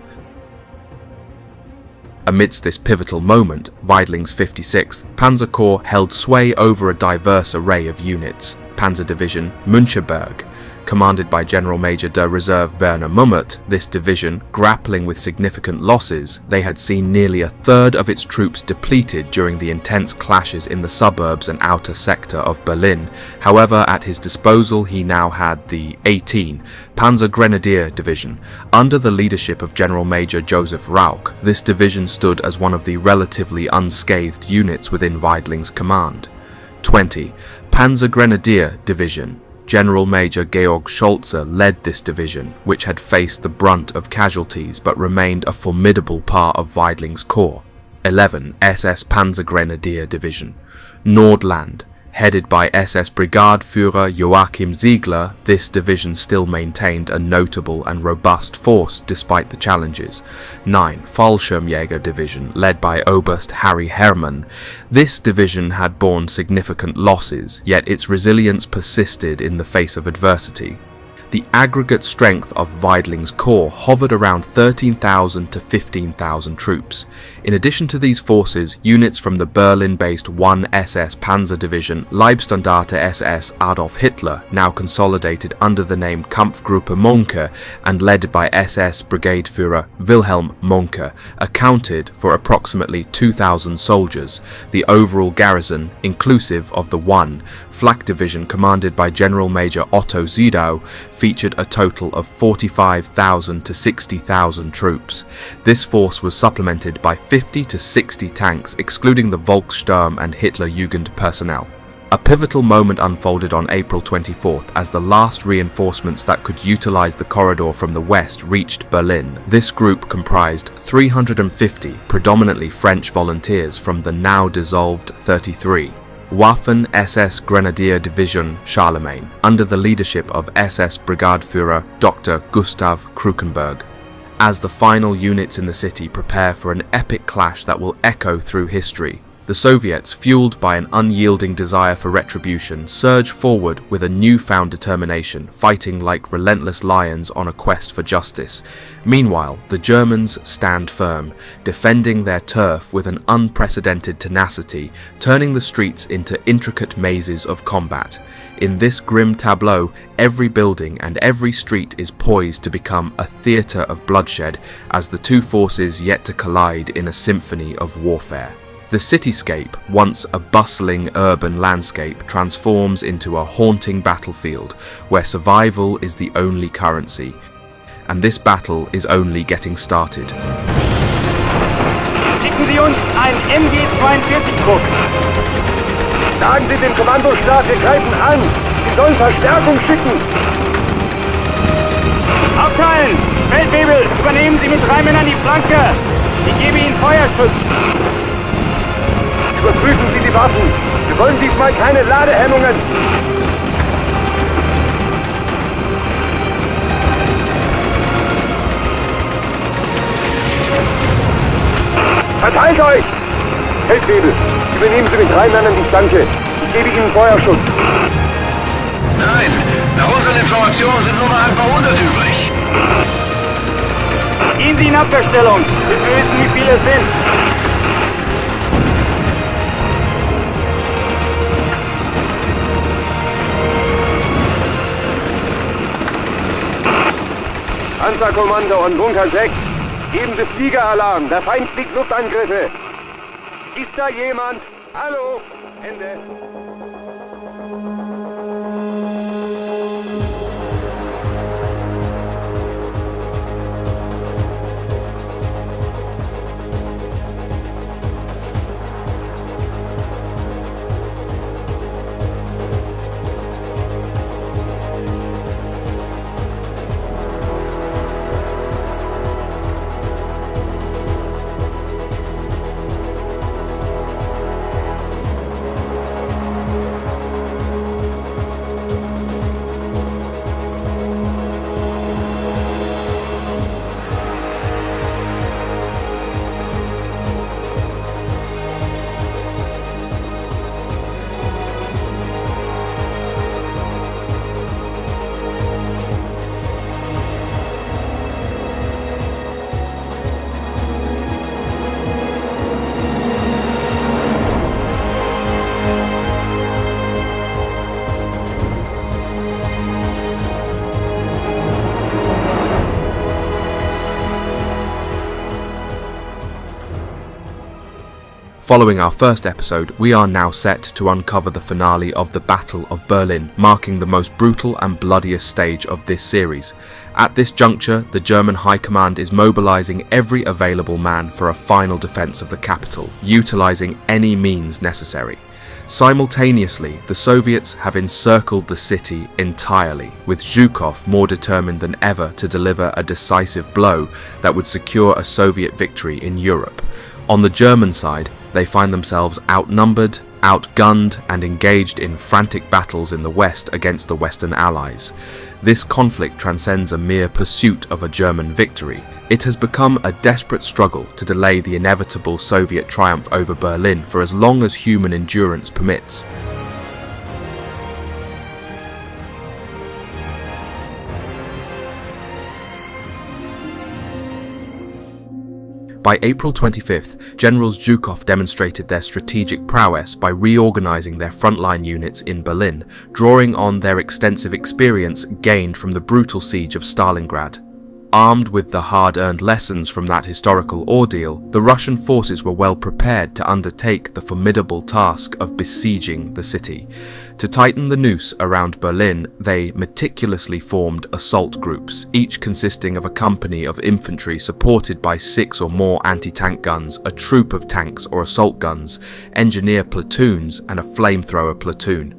Amidst this pivotal moment, Weidling's 56th Panzer Corps held sway over a diverse array of units. Panzer Division Müncheberg, commanded by General Major der Reserve Werner Mummert, this division, grappling with significant losses, they had seen nearly a third of its troops depleted during the intense clashes in the suburbs and outer sector of Berlin. However, at his disposal he now had the 18 Panzer Grenadier Division. Under the leadership of General Major Joseph Rauch, this division stood as one of the relatively unscathed units within Weidling's command. 20 Panzer Grenadier Division. General Major Georg Scholze led this division, which had faced the brunt of casualties but remained a formidable part of Weidling's corps. 11 SS Panzergrenadier Division. Nordland. Headed by SS Brigadeführer Joachim Ziegler, this division still maintained a notable and robust force despite the challenges. 9 Fallschirmjäger Division, led by Oberst Harry Hermann. This division had borne significant losses, yet its resilience persisted in the face of adversity. The aggregate strength of Weidling's corps hovered around 13,000 to 15,000 troops. In addition to these forces, units from the Berlin-based 1 SS Panzer Division Leibstandarte SS Adolf Hitler, now consolidated under the name Kampfgruppe Monke and led by SS Brigadeführer Wilhelm Monke, accounted for approximately 2,000 soldiers. The overall garrison, inclusive of the 1 Flak Division commanded by General Major Otto Seelow, featured a total of 45,000 to 60,000 troops. This force was supplemented by 50 to 60 tanks, excluding the Volkssturm and Hitlerjugend personnel. A pivotal moment unfolded on April 24th as the last reinforcements that could utilize the corridor from the west reached Berlin. This group comprised 350 predominantly French volunteers from the now dissolved 33 Waffen SS Grenadier Division Charlemagne, under the leadership of SS Brigadeführer Dr. Gustav Krukenberg. As the final units in the city prepare for an epic clash that will echo through history, the Soviets, fueled by an unyielding desire for retribution, surge forward with a newfound determination, fighting like relentless lions on a quest for justice. Meanwhile, the Germans stand firm, defending their turf with an unprecedented tenacity, turning the streets into intricate mazes of combat. In this grim tableau, every building and every street is poised to become a theatre of bloodshed as the two forces yet to collide in a symphony of warfare. The cityscape, once a bustling urban landscape, transforms into a haunting battlefield where survival is the only currency. And this battle is only getting started. Schicken Sie uns ein MG-42-Trupp. Sagen Sie dem Kommandostab, wir greifen an. Sie sollen Verstärkung schicken. Aufteilen! Feldwebel, übernehmen Sie mit 3 Männern die Flanke. Ich gebe Ihnen Feuerschutz. Überprüfen Sie die Waffen. Wir wollen diesmal keine Ladehemmungen. Beeilt euch! Feldwebel, übernehmen Sie mit 3 Männern die Flanke. Ich gebe Ihnen Feuerschutz. Nein, nach unseren Informationen sind nur mal ein paar hundert übrig. Gehen Sie in Abwehrstellung, bis wir wissen, wie viele es sind. Panzerkommando und Bunker 6. Geben Sie Fliegeralarm. Der Feind fliegt Luftangriffe. Ist da jemand? Hallo? Ende. Following our first episode, we are now set to uncover the finale of the Battle of Berlin, marking the most brutal and bloodiest stage of this series. At this juncture, the German High Command is mobilizing every available man for a final defense of the capital, utilizing any means necessary. Simultaneously, the Soviets have encircled the city entirely, with Zhukov more determined than ever to deliver a decisive blow that would secure a Soviet victory in Europe. On the German side, they find themselves outnumbered, outgunned, and engaged in frantic battles in the west against the Western Allies. This conflict transcends a mere pursuit of a German victory. It has become a desperate struggle to delay the inevitable Soviet triumph over Berlin for as long as human endurance permits. By April 25th, Generals Zhukov demonstrated their strategic prowess by reorganizing their frontline units in Berlin, drawing on their extensive experience gained from the brutal siege of Stalingrad. Armed with the hard-earned lessons from that historical ordeal, the Russian forces were well prepared to undertake the formidable task of besieging the city. To tighten the noose around Berlin, they meticulously formed assault groups, each consisting of a company of infantry supported by 6 or more anti-tank guns, a troop of tanks or assault guns, engineer platoons, and a flamethrower platoon.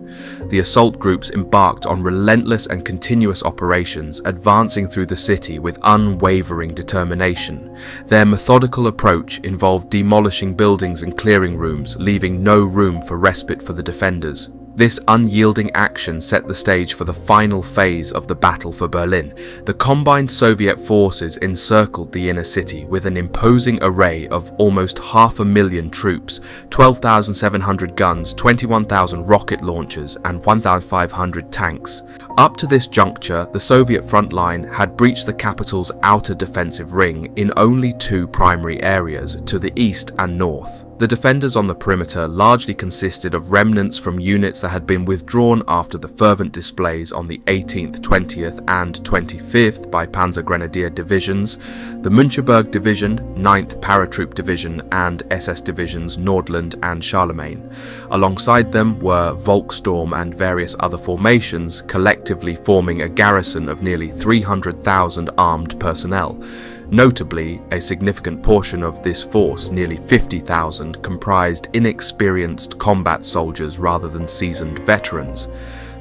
The assault groups embarked on relentless and continuous operations, advancing through the city with unwavering determination. Their methodical approach involved demolishing buildings and clearing rooms, leaving no room for respite for the defenders. This unyielding action set the stage for the final phase of the battle for Berlin. The combined Soviet forces encircled the inner city with an imposing array of almost 500,000 troops, 12,700 guns, 21,000 rocket launchers, and 1,500 tanks. Up to this juncture, the Soviet front line had breached the capital's outer defensive ring in only 2 primary areas, to the east and north. The defenders on the perimeter largely consisted of remnants from units that had been withdrawn after the fervent displays on the 18th, 20th and 25th by Panzer Grenadier Divisions, the Müncheberg Division, 9th Paratroop Division and SS Divisions Nordland and Charlemagne. Alongside them were Volkssturm and various other formations, collectively forming a garrison of nearly 300,000 armed personnel. Notably, a significant portion of this force, nearly 50,000, comprised inexperienced combat soldiers rather than seasoned veterans.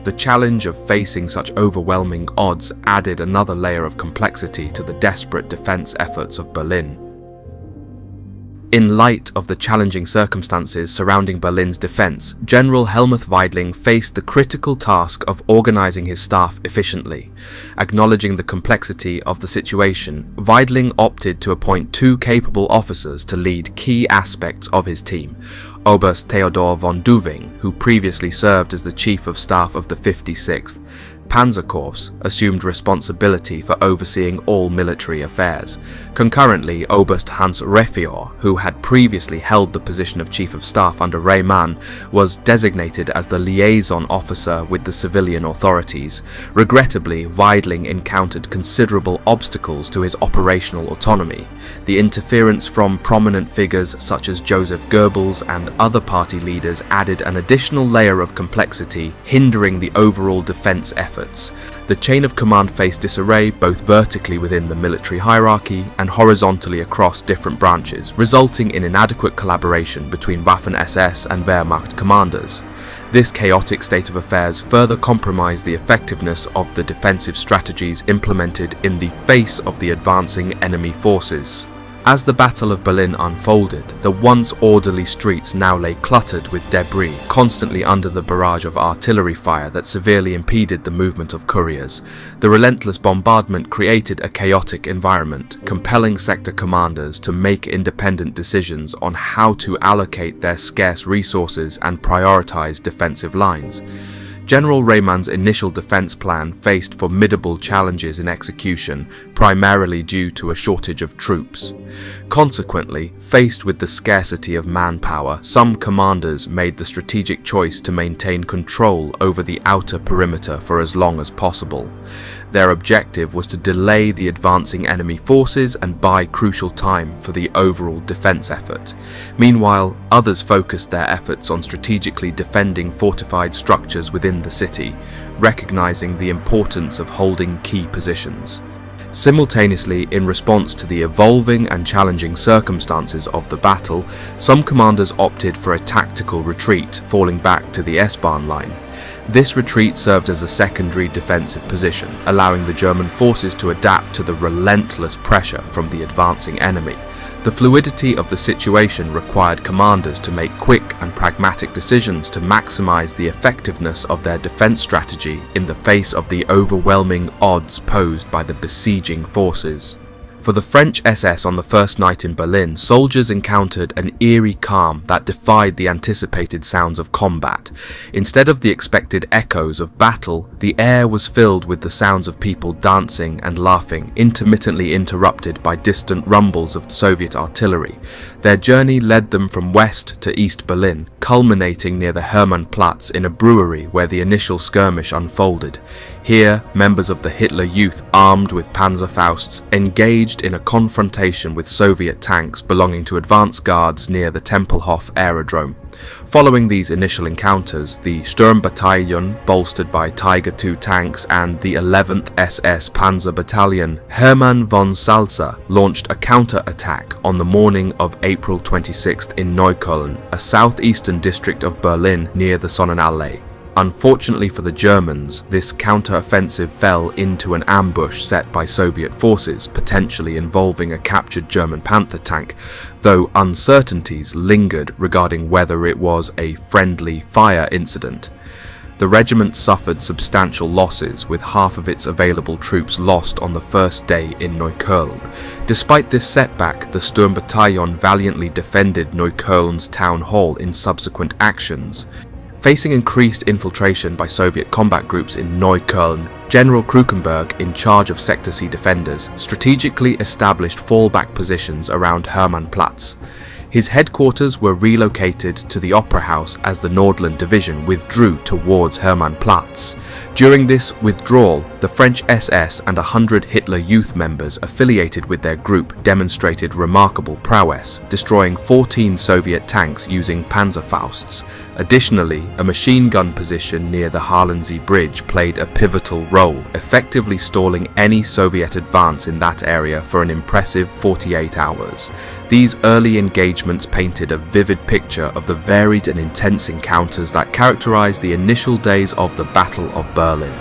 The challenge of facing such overwhelming odds added another layer of complexity to the desperate defense efforts of Berlin. In light of the challenging circumstances surrounding Berlin's defense, General Helmuth Weidling faced the critical task of organizing his staff efficiently. Acknowledging the complexity of the situation, Weidling opted to appoint 2 capable officers to lead key aspects of his team. Oberst Theodor von Duving, who previously served as the Chief of Staff of the 56th Panzerkorps, assumed responsibility for overseeing all military affairs. Concurrently, Oberst Hans Refior, who had previously held the position of Chief of Staff under Rehmann, was designated as the liaison officer with the civilian authorities. Regrettably, Weidling encountered considerable obstacles to his operational autonomy. The interference from prominent figures such as Joseph Goebbels and other party leaders added an additional layer of complexity, hindering the overall defense efforts. The chain of command faced disarray both vertically within the military hierarchy and horizontally across different branches, resulting in inadequate collaboration between Waffen SS and Wehrmacht commanders. This chaotic state of affairs further compromised the effectiveness of the defensive strategies implemented in the face of the advancing enemy forces. As the Battle of Berlin unfolded, the once orderly streets now lay cluttered with debris, constantly under the barrage of artillery fire that severely impeded the movement of couriers. The relentless bombardment created a chaotic environment, compelling sector commanders to make independent decisions on how to allocate their scarce resources and prioritize defensive lines. General Reymann's initial defense plan faced formidable challenges in execution, primarily due to a shortage of troops. Consequently, faced with the scarcity of manpower, some commanders made the strategic choice to maintain control over the outer perimeter for as long as possible. Their objective was to delay the advancing enemy forces and buy crucial time for the overall defense effort. Meanwhile, others focused their efforts on strategically defending fortified structures within the city, recognizing the importance of holding key positions. Simultaneously, in response to the evolving and challenging circumstances of the battle, some commanders opted for a tactical retreat, falling back to the S-Bahn line. This retreat served as a secondary defensive position, allowing the German forces to adapt to the relentless pressure from the advancing enemy. The fluidity of the situation required commanders to make quick and pragmatic decisions to maximize the effectiveness of their defense strategy in the face of the overwhelming odds posed by the besieging forces. For the French SS on the first night in Berlin, soldiers encountered an eerie calm that defied the anticipated sounds of combat. Instead of the expected echoes of battle, the air was filled with the sounds of people dancing and laughing, intermittently interrupted by distant rumbles of Soviet artillery. Their journey led them from west to east Berlin, culminating near the Hermannplatz in a brewery where the initial skirmish unfolded. Here, members of the Hitler Youth, armed with Panzerfausts, engaged in a confrontation with Soviet tanks belonging to advance guards near the Tempelhof aerodrome. Following these initial encounters, the Sturmbataillon, bolstered by Tiger II tanks, and the 11th SS Panzer Battalion Hermann von Salza launched a counter-attack on the morning of April 26th in Neukölln, a southeastern district of Berlin near the Sonnenallee. Unfortunately for the Germans, this counter-offensive fell into an ambush set by Soviet forces, potentially involving a captured German Panther tank, though uncertainties lingered regarding whether it was a friendly fire incident. The regiment suffered substantial losses, with half of its available troops lost on the first day in Neukölln. Despite this setback, the Sturmbataillon valiantly defended Neukölln's town hall in subsequent actions. Facing increased infiltration by Soviet combat groups in Neukölln, General Krukenberg, in charge of Sector C defenders, strategically established fallback positions around Hermannplatz. His headquarters were relocated to the Opera House as the Nordland Division withdrew towards Hermannplatz. During this withdrawal, the French SS and 100 Hitler Youth members affiliated with their group demonstrated remarkable prowess, destroying 14 Soviet tanks using Panzerfausts. Additionally, a machine gun position near the Halensee Bridge played a pivotal role, effectively stalling any Soviet advance in that area for an impressive 48 hours. These early engagements painted a vivid picture of the varied and intense encounters that characterized the initial days of the Battle of Berlin.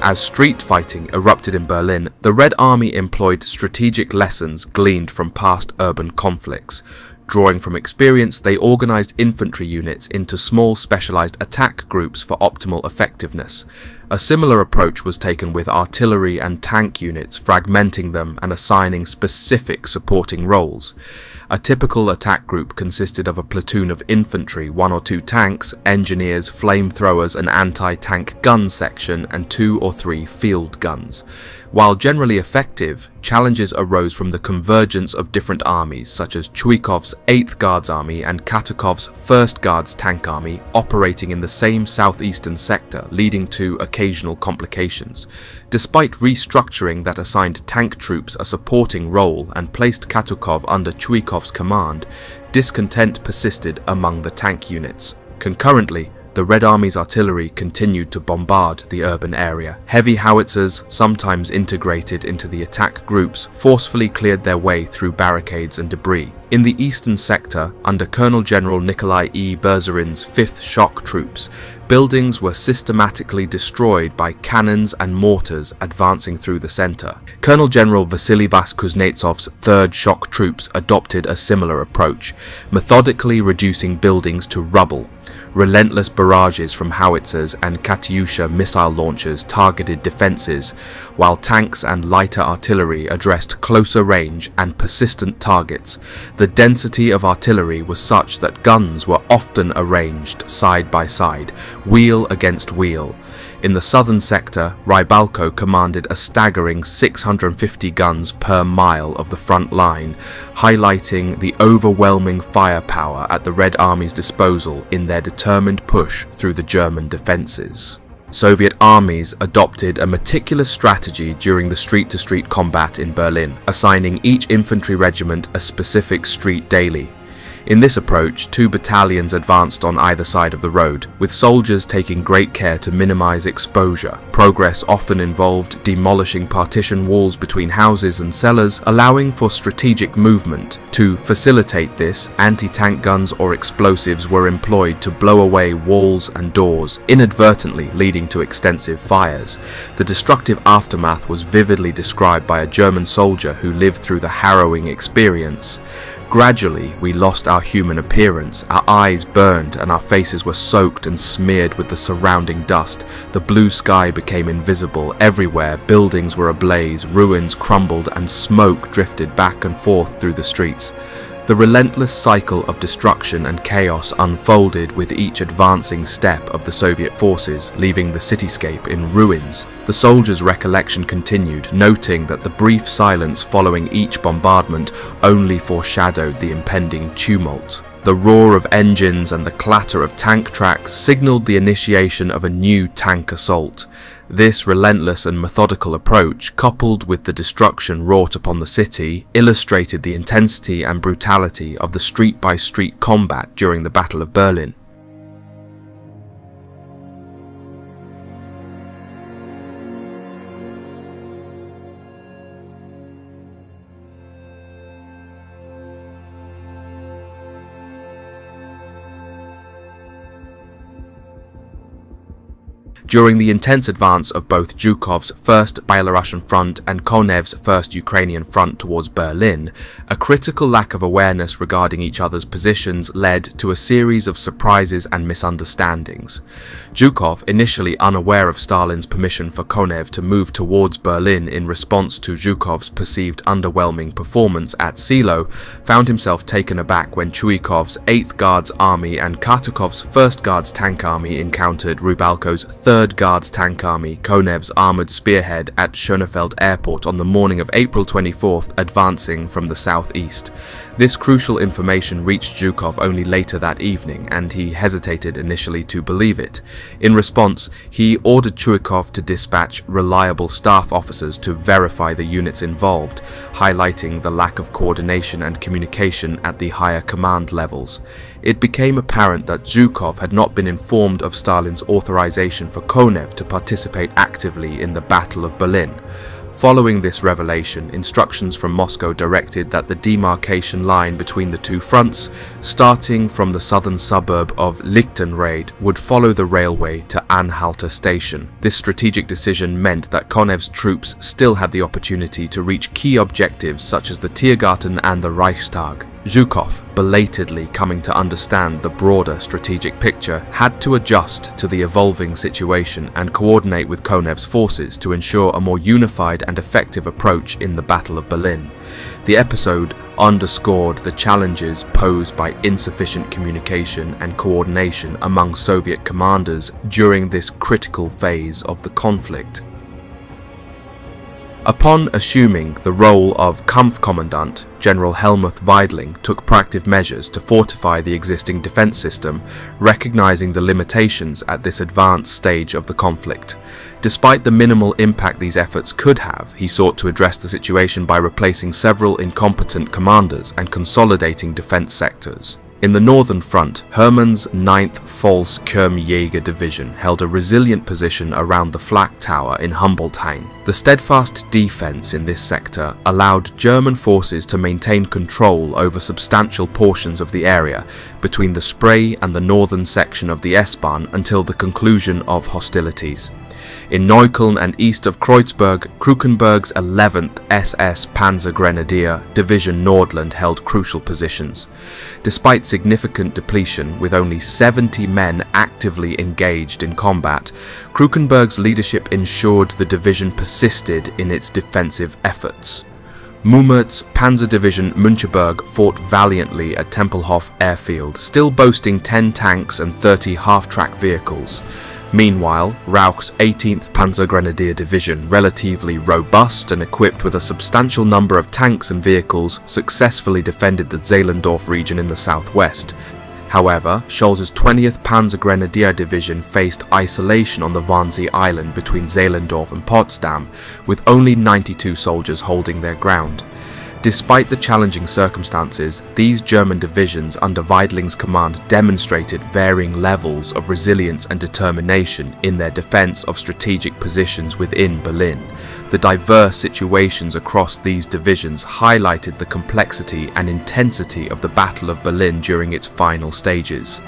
As street fighting erupted in Berlin, the Red Army employed strategic lessons gleaned from past urban conflicts. Drawing from experience, they organized infantry units into small specialized attack groups for optimal effectiveness. A similar approach was taken with artillery and tank units, fragmenting them and assigning specific supporting roles. A typical attack group consisted of a platoon of infantry, 1 or 2 tanks, engineers, flamethrowers, an anti-tank gun section, and 2 or 3 field guns. While generally effective, challenges arose from the convergence of different armies, such as Chuikov's 8th Guards Army and Katukov's 1st Guards Tank Army, operating in the same southeastern sector, leading to occasional complications. Despite restructuring that assigned tank troops a supporting role and placed Katukov under Chuikov's command, discontent persisted among the tank units. Concurrently, the Red Army's artillery continued to bombard the urban area. Heavy howitzers, sometimes integrated into the attack groups, forcefully cleared their way through barricades and debris. In the eastern sector, under Colonel General Nikolai E. Berzarin's 5th Shock Troops, buildings were systematically destroyed by cannons and mortars advancing through the center. Colonel General Vasily Kuznetsov's 3rd Shock Troops adopted a similar approach, methodically reducing buildings to rubble. Relentless barrages from howitzers and Katyusha missile launchers targeted defenses, while tanks and lighter artillery addressed closer range and persistent targets. The density of artillery was such that guns were often arranged side by side, wheel against wheel. In the southern sector, Rybalko commanded a staggering 650 guns per mile of the front line, highlighting the overwhelming firepower at the Red Army's disposal in their determined push through the German defences. Soviet armies adopted a meticulous strategy during the street-to-street combat in Berlin, assigning each infantry regiment a specific street daily. In this approach, 2 battalions advanced on either side of the road, with soldiers taking great care to minimize exposure. Progress often involved demolishing partition walls between houses and cellars, allowing for strategic movement. To facilitate this, anti-tank guns or explosives were employed to blow away walls and doors, inadvertently leading to extensive fires. The destructive aftermath was vividly described by a German soldier who lived through the harrowing experience. Gradually, we lost our human appearance, our eyes burned and our faces were soaked and smeared with the surrounding dust. The blue sky became invisible. Everywhere, buildings were ablaze, ruins crumbled and smoke drifted back and forth through the streets. The relentless cycle of destruction and chaos unfolded with each advancing step of the Soviet forces, leaving the cityscape in ruins. The soldiers' recollection continued, noting that the brief silence following each bombardment only foreshadowed the impending tumult. The roar of engines and the clatter of tank tracks signaled the initiation of a new tank assault. This relentless and methodical approach, coupled with the destruction wrought upon the city, illustrated the intensity and brutality of the street-by-street combat during the Battle of Berlin. During the intense advance of both Zhukov's 1st Belarusian Front and Konev's 1st Ukrainian Front towards Berlin, a critical lack of awareness regarding each other's positions led to a series of surprises and misunderstandings. Zhukov, initially unaware of Stalin's permission for Konev to move towards Berlin in response to Zhukov's perceived underwhelming performance at Seelow, found himself taken aback when Chuikov's 8th Guards Army and Katukov's 1st Guards Tank Army encountered Rybalko's 3rd Guards Tank Army, Konev's armoured spearhead, at Schönefeld Airport on the morning of April 24th, advancing from the southeast. This crucial information reached Zhukov only later that evening, and he hesitated initially to believe it. In response, he ordered Chuikov to dispatch reliable staff officers to verify the units involved, highlighting the lack of coordination and communication at the higher command levels. It became apparent that Zhukov had not been informed of Stalin's authorization for Konev to participate actively in the Battle of Berlin. Following this revelation, instructions from Moscow directed that the demarcation line between the two fronts, starting from the southern suburb of Lichtenrade, would follow the railway to Anhalter station. This strategic decision meant that Konev's troops still had the opportunity to reach key objectives such as the Tiergarten and the Reichstag. Zhukov, belatedly coming to understand the broader strategic picture, had to adjust to the evolving situation and coordinate with Konev's forces to ensure a more unified and effective approach in the Battle of Berlin. The episode underscored the challenges posed by insufficient communication and coordination among Soviet commanders during this critical phase of the conflict. Upon assuming the role of Kampfkommandant, General Helmuth Weidling took proactive measures to fortify the existing defense system, recognizing the limitations at this advanced stage of the conflict. Despite the minimal impact these efforts could have, he sought to address the situation by replacing several incompetent commanders and consolidating defense sectors. In the northern front, Hermann's 9th Volkssturmjäger Division held a resilient position around the flak tower in Humboldthain. The steadfast defense in this sector allowed German forces to maintain control over substantial portions of the area between the Spree and the northern section of the S-Bahn until the conclusion of hostilities. In Neukölln and east of Kreuzberg, Krukenberg's 11th SS Panzergrenadier Division Nordland held crucial positions. Despite significant depletion, with only 70 men actively engaged in combat, Krukenberg's leadership ensured the division persisted in its defensive efforts. Mummert's Panzer Division Müncheberg fought valiantly at Tempelhof airfield, still boasting 10 tanks and 30 half-track vehicles. Meanwhile, Rauch's 18th Panzergrenadier Division, relatively robust and equipped with a substantial number of tanks and vehicles, successfully defended the Zehlendorf region in the southwest. However, Scholz's 20th Panzergrenadier Division faced isolation on the Wannsee Island between Zehlendorf and Potsdam, with only 92 soldiers holding their ground. Despite the challenging circumstances, these German divisions under Weidling's command demonstrated varying levels of resilience and determination in their defense of strategic positions within Berlin. The diverse situations across these divisions highlighted the complexity and intensity of the Battle of Berlin during its final stages.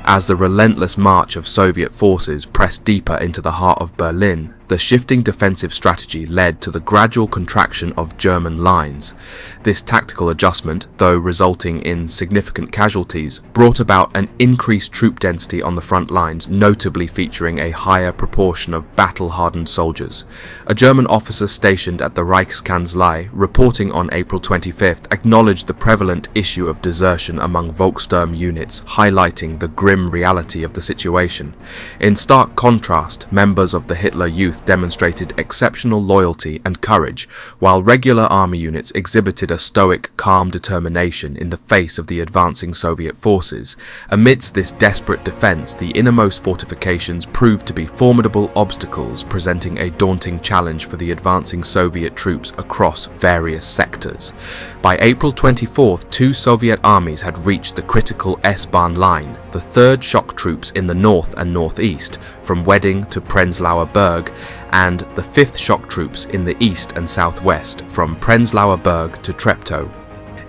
As the relentless march of Soviet forces pressed deeper into the heart of Berlin, the shifting defensive strategy led to the gradual contraction of German lines. This tactical adjustment, though resulting in significant casualties, brought about an increased troop density on the front lines, notably featuring a higher proportion of battle-hardened soldiers. A German officer stationed at the Reichskanzlei, reporting on April 25th, acknowledged the prevalent issue of desertion among Volkssturm units, highlighting the grim reality of the situation. In stark contrast, members of the Hitler Youth demonstrated exceptional loyalty and courage, while regular army units exhibited a stoic, calm determination in the face of the advancing Soviet forces. Amidst this desperate defense, the innermost fortifications proved to be formidable obstacles, presenting a daunting challenge for the advancing Soviet troops across various sectors. By April 24th, two Soviet armies had reached the critical S-Bahn line, the 3rd Shock Troops in the north and northeast, from Wedding to Prenzlauer Berg, and the 5th Shock Troops in the east and southwest, from Prenzlauer Berg to Treptow.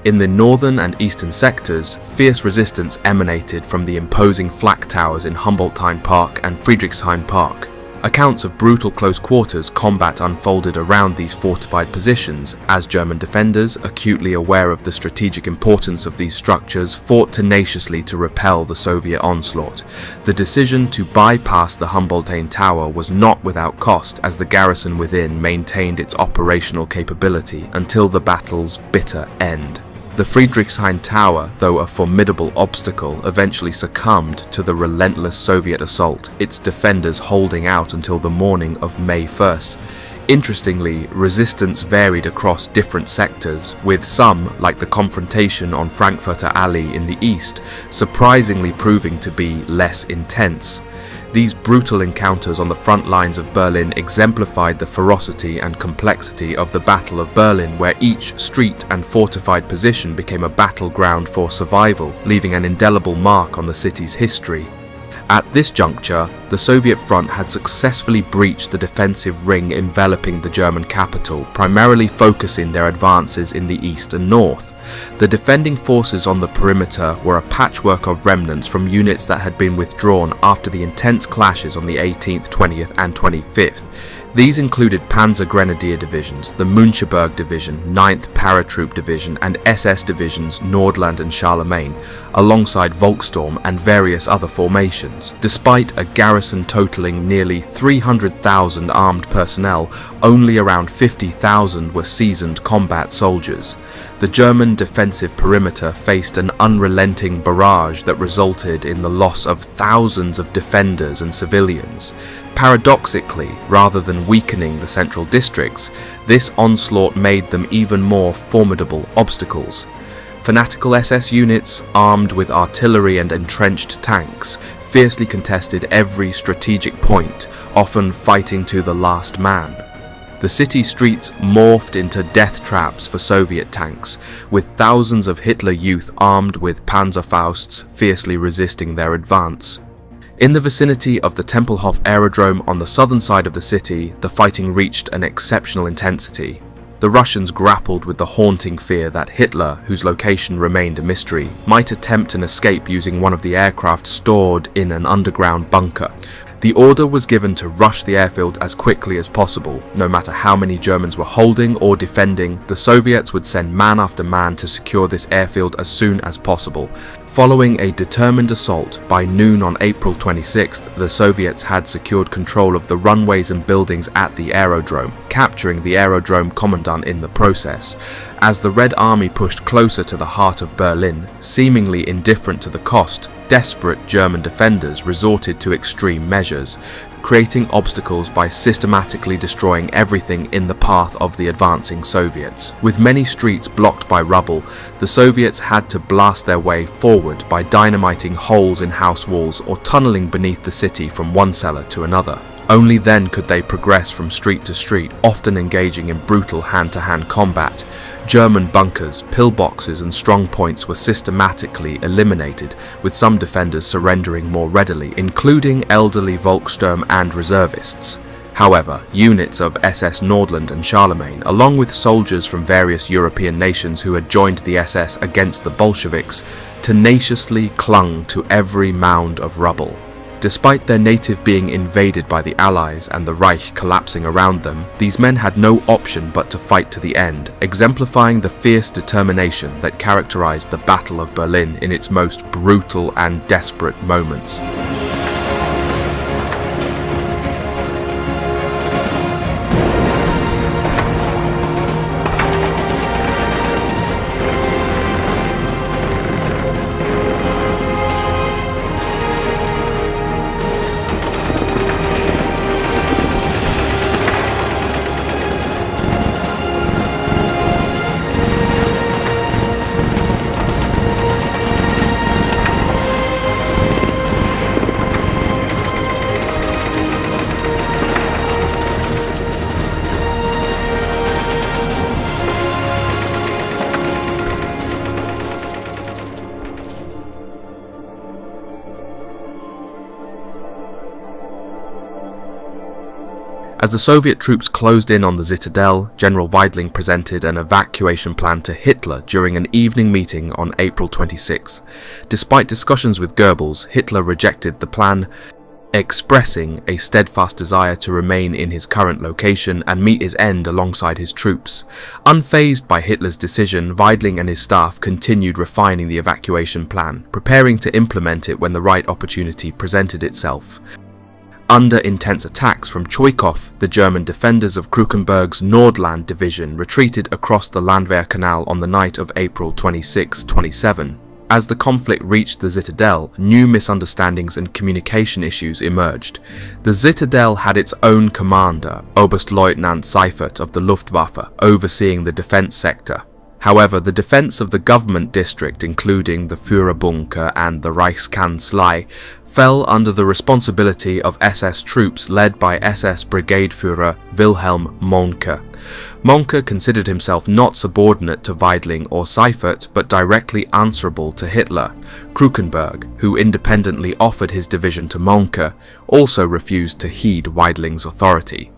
In the northern and eastern sectors, fierce resistance emanated from the imposing flak towers in Humboldthain Park and Friedrichshain Park. Accounts of brutal close quarters combat unfolded around these fortified positions, as German defenders, acutely aware of the strategic importance of these structures, fought tenaciously to repel the Soviet onslaught. The decision to bypass the Humboldthain Tower was not without cost, as the garrison within maintained its operational capability until the battle's bitter end. The Friedrichshain Tower, though a formidable obstacle, eventually succumbed to the relentless Soviet assault, its defenders holding out until the morning of May 1st. Interestingly, resistance varied across different sectors, with some, like the confrontation on Frankfurter Allee in the east, surprisingly proving to be less intense. These brutal encounters on the front lines of Berlin exemplified the ferocity and complexity of the Battle of Berlin, where each street and fortified position became a battleground for survival, leaving an indelible mark on the city's history. At this juncture, the Soviet front had successfully breached the defensive ring enveloping the German capital, primarily focusing their advances in the east and north. The defending forces on the perimeter were a patchwork of remnants from units that had been withdrawn after the intense clashes on the 18th, 20th and 25th. These included Panzer Grenadier Divisions, the Müncheberg Division, 9th Paratroop Division and SS Divisions Nordland and Charlemagne, alongside Volkssturm and various other formations. Despite a garrison totaling nearly 300,000 armed personnel, only around 50,000 were seasoned combat soldiers. The German defensive perimeter faced an unrelenting barrage that resulted in the loss of thousands of defenders and civilians. Paradoxically, rather than weakening the central districts, this onslaught made them even more formidable obstacles. Fanatical SS units, armed with artillery and entrenched tanks, fiercely contested every strategic point, often fighting to the last man. The city streets morphed into death traps for Soviet tanks, with thousands of Hitler youth armed with Panzerfausts fiercely resisting their advance. In the vicinity of the Tempelhof aerodrome on the southern side of the city, the fighting reached an exceptional intensity. The Russians grappled with the haunting fear that Hitler, whose location remained a mystery, might attempt an escape using one of the aircraft stored in an underground bunker. The order was given to rush the airfield as quickly as possible. No matter how many Germans were holding or defending, the Soviets would send man after man to secure this airfield as soon as possible. Following a determined assault, by noon on April 26th, the Soviets had secured control of the runways and buildings at the aerodrome, capturing the aerodrome commandant in the process. As the Red Army pushed closer to the heart of Berlin, seemingly indifferent to the cost, desperate German defenders resorted to extreme measures, creating obstacles by systematically destroying everything in the path of the advancing Soviets. With many streets blocked by rubble, the Soviets had to blast their way forward by dynamiting holes in house walls or tunneling beneath the city from one cellar to another. Only then could they progress from street to street, often engaging in brutal hand-to-hand combat. German bunkers, pillboxes and strong points were systematically eliminated, with some defenders surrendering more readily, including elderly Volkssturm and reservists. However, units of SS Nordland and Charlemagne, along with soldiers from various European nations who had joined the SS against the Bolsheviks, tenaciously clung to every mound of rubble. Despite their native being invaded by the Allies and the Reich collapsing around them, these men had no option but to fight to the end, exemplifying the fierce determination that characterized the Battle of Berlin in its most brutal and desperate moments. As the Soviet troops closed in on the citadel, General Weidling presented an evacuation plan to Hitler during an evening meeting on April 26. Despite discussions with Goebbels, Hitler rejected the plan, expressing a steadfast desire to remain in his current location and meet his end alongside his troops. Unfazed by Hitler's decision, Weidling and his staff continued refining the evacuation plan, preparing to implement it when the right opportunity presented itself. Under intense attacks from Choykov, the German defenders of Krukenberg's Nordland division retreated across the Landwehr Canal on the night of April 26-27. As the conflict reached the citadel, new misunderstandings and communication issues emerged. The citadel had its own commander, Oberstleutnant Seifert of the Luftwaffe, overseeing the defense sector. However, the defense of the government district, including the Führerbunker and the Reichskanzlei, fell under the responsibility of SS troops led by SS Brigade Führer Wilhelm Mohnke. Mohnke considered himself not subordinate to Weidling or Seifert, but directly answerable to Hitler. Krukenberg, who independently offered his division to Mohnke, also refused to heed Weidling's authority.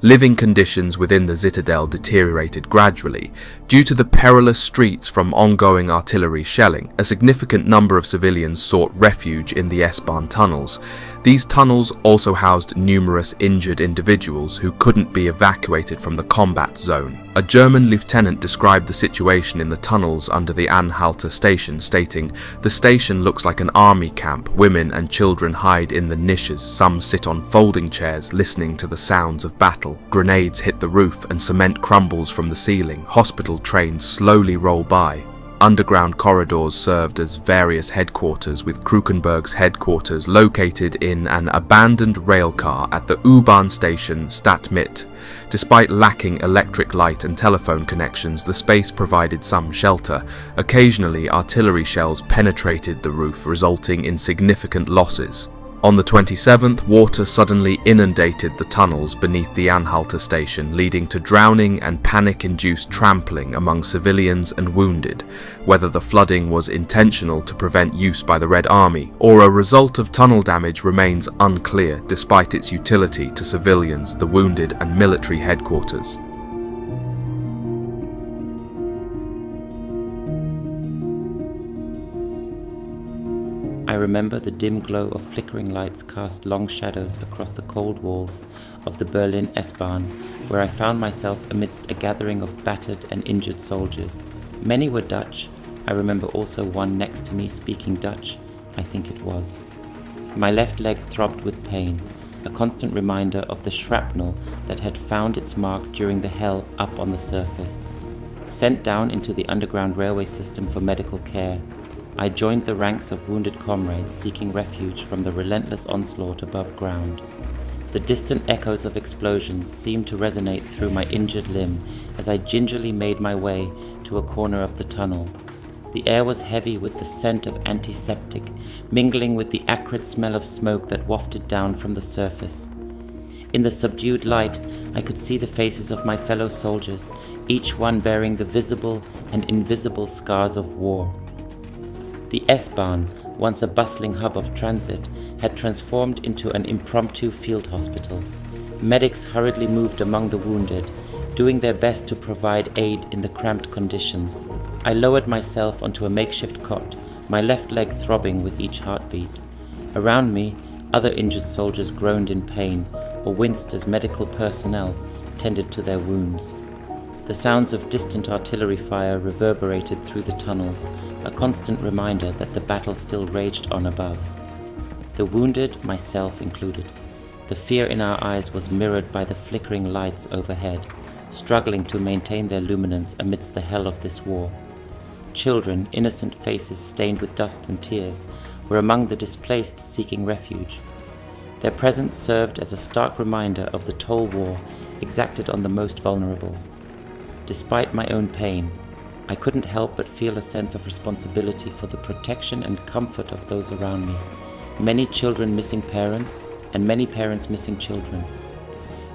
Living conditions within the citadel deteriorated gradually. Due to the perilous streets from ongoing artillery shelling, a significant number of civilians sought refuge in the S-Bahn tunnels. These tunnels also housed numerous injured individuals who couldn't be evacuated from the combat zone. A German lieutenant described the situation in the tunnels under the Anhalter station, stating, "The station looks like an army camp. Women and children hide in the niches. Some sit on folding chairs listening to the sounds of battle. Grenades hit the roof and cement crumbles from the ceiling. Hospital trains slowly roll by." Underground corridors served as various headquarters, with Krukenberg's headquarters located in an abandoned railcar at the U-Bahn station Stadtmitte. Despite lacking electric light and telephone connections, the space provided some shelter. Occasionally, artillery shells penetrated the roof, resulting in significant losses. On the 27th, water suddenly inundated the tunnels beneath the Anhalter station, leading to drowning and panic-induced trampling among civilians and wounded. Whether the flooding was intentional to prevent use by the Red Army or a result of tunnel damage remains unclear, despite its utility to civilians, the wounded, and military headquarters. I remember the dim glow of flickering lights cast long shadows across the cold walls of the Berlin S-Bahn, where I found myself amidst a gathering of battered and injured soldiers. Many were Dutch. I remember also one next to me speaking Dutch, I think it was. My left leg throbbed with pain, a constant reminder of the shrapnel that had found its mark during the hell up on the surface. Sent down into the underground railway system for medical care, I joined the ranks of wounded comrades seeking refuge from the relentless onslaught above ground. The distant echoes of explosions seemed to resonate through my injured limb as I gingerly made my way to a corner of the tunnel. The air was heavy with the scent of antiseptic, mingling with the acrid smell of smoke that wafted down from the surface. In the subdued light, I could see the faces of my fellow soldiers, each one bearing the visible and invisible scars of war. The S-Bahn, once a bustling hub of transit, had transformed into an impromptu field hospital. Medics hurriedly moved among the wounded, doing their best to provide aid in the cramped conditions. I lowered myself onto a makeshift cot, my left leg throbbing with each heartbeat. Around me, other injured soldiers groaned in pain or winced as medical personnel tended to their wounds. The sounds of distant artillery fire reverberated through the tunnels, a constant reminder that the battle still raged on above. The wounded, myself included. The fear in our eyes was mirrored by the flickering lights overhead, struggling to maintain their luminance amidst the hell of this war. Children, innocent faces stained with dust and tears, were among the displaced seeking refuge. Their presence served as a stark reminder of the toll war exacted on the most vulnerable. Despite my own pain, I couldn't help but feel a sense of responsibility for the protection and comfort of those around me. Many children missing parents, and many parents missing children.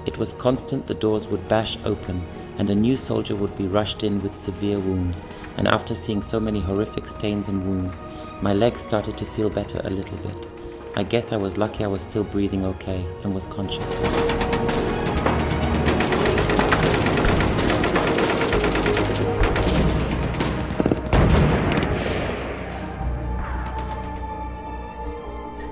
It was constant. The doors would bash open, and a new soldier would be rushed in with severe wounds, and after seeing so many horrific stains and wounds, my legs started to feel better a little bit. I guess I was lucky I was still breathing okay and was conscious.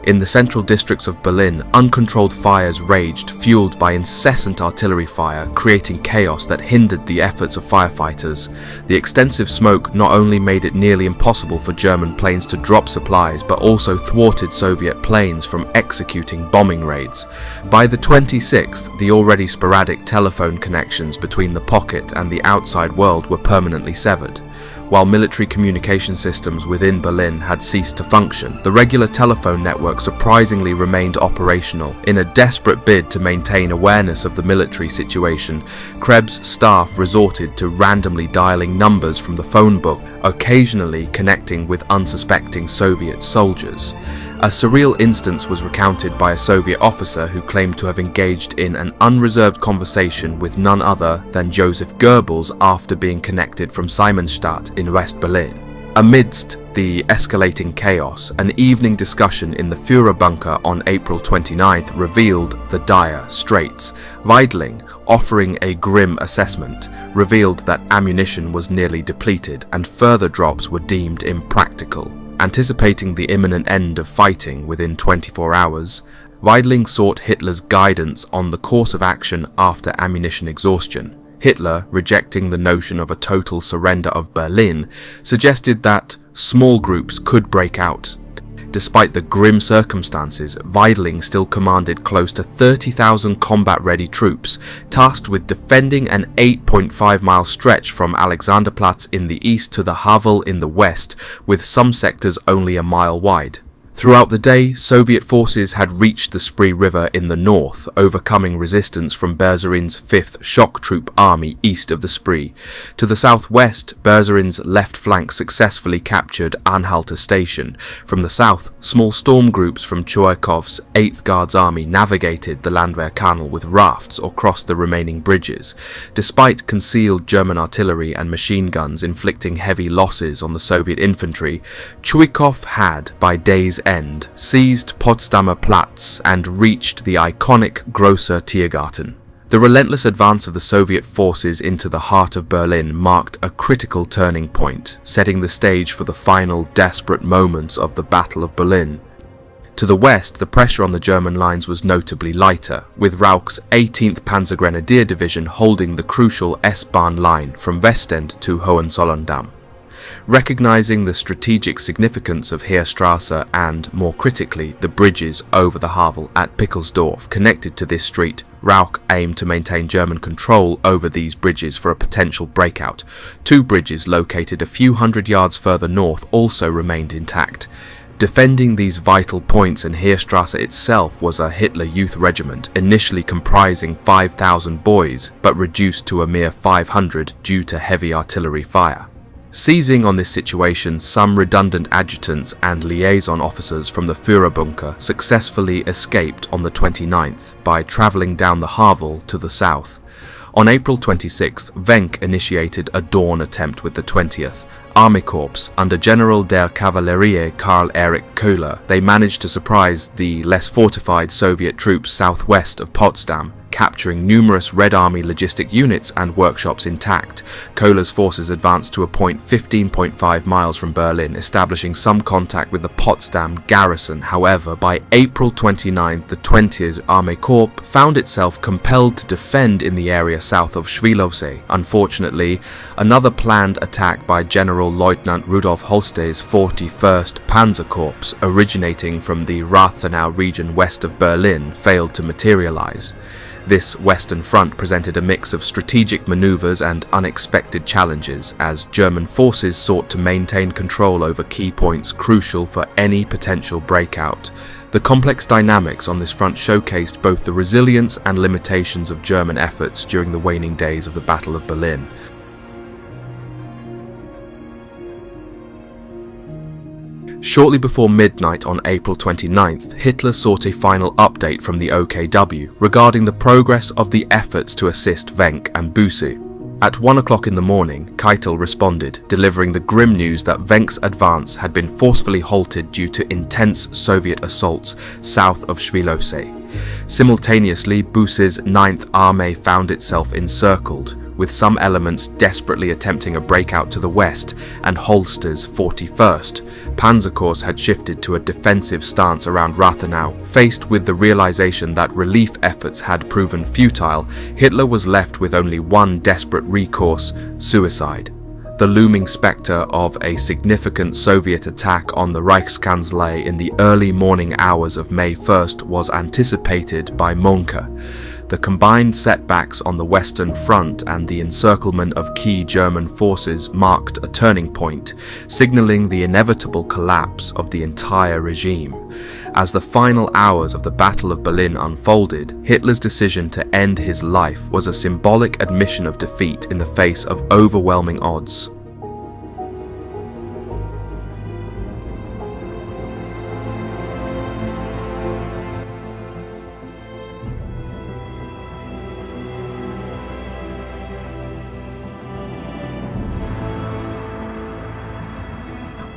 In the central districts of Berlin, uncontrolled fires raged, fueled by incessant artillery fire, creating chaos that hindered the efforts of firefighters. The extensive smoke not only made it nearly impossible for German planes to drop supplies, but also thwarted Soviet planes from executing bombing raids. By the 26th, the already sporadic telephone connections between the pocket and the outside world were permanently severed. While military communication systems within Berlin had ceased to function, the regular telephone network surprisingly remained operational. In a desperate bid to maintain awareness of the military situation, Krebs' staff resorted to randomly dialing numbers from the phone book, occasionally connecting with unsuspecting Soviet soldiers. A surreal instance was recounted by a Soviet officer who claimed to have engaged in an unreserved conversation with none other than Joseph Goebbels after being connected from Simonstadt in West Berlin. Amidst the escalating chaos, an evening discussion in the Führer bunker on April 29th revealed the dire straits. Weidling, offering a grim assessment, revealed that ammunition was nearly depleted and further drops were deemed impractical. Anticipating the imminent end of fighting within 24 hours, Weidling sought Hitler's guidance on the course of action after ammunition exhaustion. Hitler, rejecting the notion of a total surrender of Berlin, suggested that small groups could break out. Despite the grim circumstances, Weidling still commanded close to 30,000 combat-ready troops, tasked with defending an 8.5-mile stretch from Alexanderplatz in the east to the Havel in the west, with some sectors only a mile wide. Throughout the day, Soviet forces had reached the Spree River in the north, overcoming resistance from Berzerin's 5th Shock Troop Army east of the Spree. To the southwest, Berzerin's left flank successfully captured Anhalter Station. From the south, small storm groups from Chuikov's 8th Guards Army navigated the Landwehr Canal with rafts or crossed the remaining bridges. Despite concealed German artillery and machine guns inflicting heavy losses on the Soviet infantry, Chuikov had, by day's end, seized Potsdamer Platz and reached the iconic Grosser Tiergarten. The relentless advance of the Soviet forces into the heart of Berlin marked a critical turning point, setting the stage for the final desperate moments of the Battle of Berlin. To the west, the pressure on the German lines was notably lighter, with Rauch's 18th Panzergrenadier Division holding the crucial S-Bahn line from Westend to Hohenzollern-Damm. Recognizing the strategic significance of Heerstrasse and, more critically, the bridges over the Havel at Pickelsdorf connected to this street, Rauch aimed to maintain German control over these bridges for a potential breakout. Two bridges located a few hundred yards further north also remained intact. Defending these vital points in Heerstrasse itself was a Hitler Youth Regiment, initially comprising 5,000 boys, but reduced to a mere 500 due to heavy artillery fire. Seizing on this situation, some redundant adjutants and liaison officers from the Führerbunker successfully escaped on the 29th by travelling down the Havel to the south. On April 26th, Wenck initiated a dawn attempt with the 20th Army Corps under General der Kavallerie Karl Erich Köhler. They managed to surprise the less fortified Soviet troops southwest of Potsdam, capturing numerous Red Army logistic units and workshops intact. Köhler's forces advanced to a point 15.5 miles from Berlin, establishing some contact with the Potsdam garrison. However, by April 29th, the 20th Army Corps found itself compelled to defend in the area south of Schwilowsee. Unfortunately, another planned attack by General Lieutenant Rudolf Holste's 41st Panzer Corps, originating from the Rathenau region west of Berlin, failed to materialize. This Western Front presented a mix of strategic maneuvers and unexpected challenges as German forces sought to maintain control over key points crucial for any potential breakout. The complex dynamics on this front showcased both the resilience and limitations of German efforts during the waning days of the Battle of Berlin. Shortly before midnight on April 29th, Hitler sought a final update from the OKW regarding the progress of the efforts to assist Wenck and Büssi. At 1 o'clock in the morning, Keitel responded, delivering the grim news that Wenck's advance had been forcefully halted due to intense Soviet assaults south of Schwilowsee. Simultaneously, Büssi's 9th Armee found itself encircled, with some elements desperately attempting a breakout to the west, and Holster's 41st Panzer Corps had shifted to a defensive stance around Rathenau. Faced with the realization that relief efforts had proven futile, Hitler was left with only one desperate recourse: suicide. The looming spectre of a significant Soviet attack on the Reichskanzlei in the early morning hours of May 1st was anticipated by Mohnke. The combined setbacks on the Western Front and the encirclement of key German forces marked a turning point, signaling the inevitable collapse of the entire regime. As the final hours of the Battle of Berlin unfolded, Hitler's decision to end his life was a symbolic admission of defeat in the face of overwhelming odds.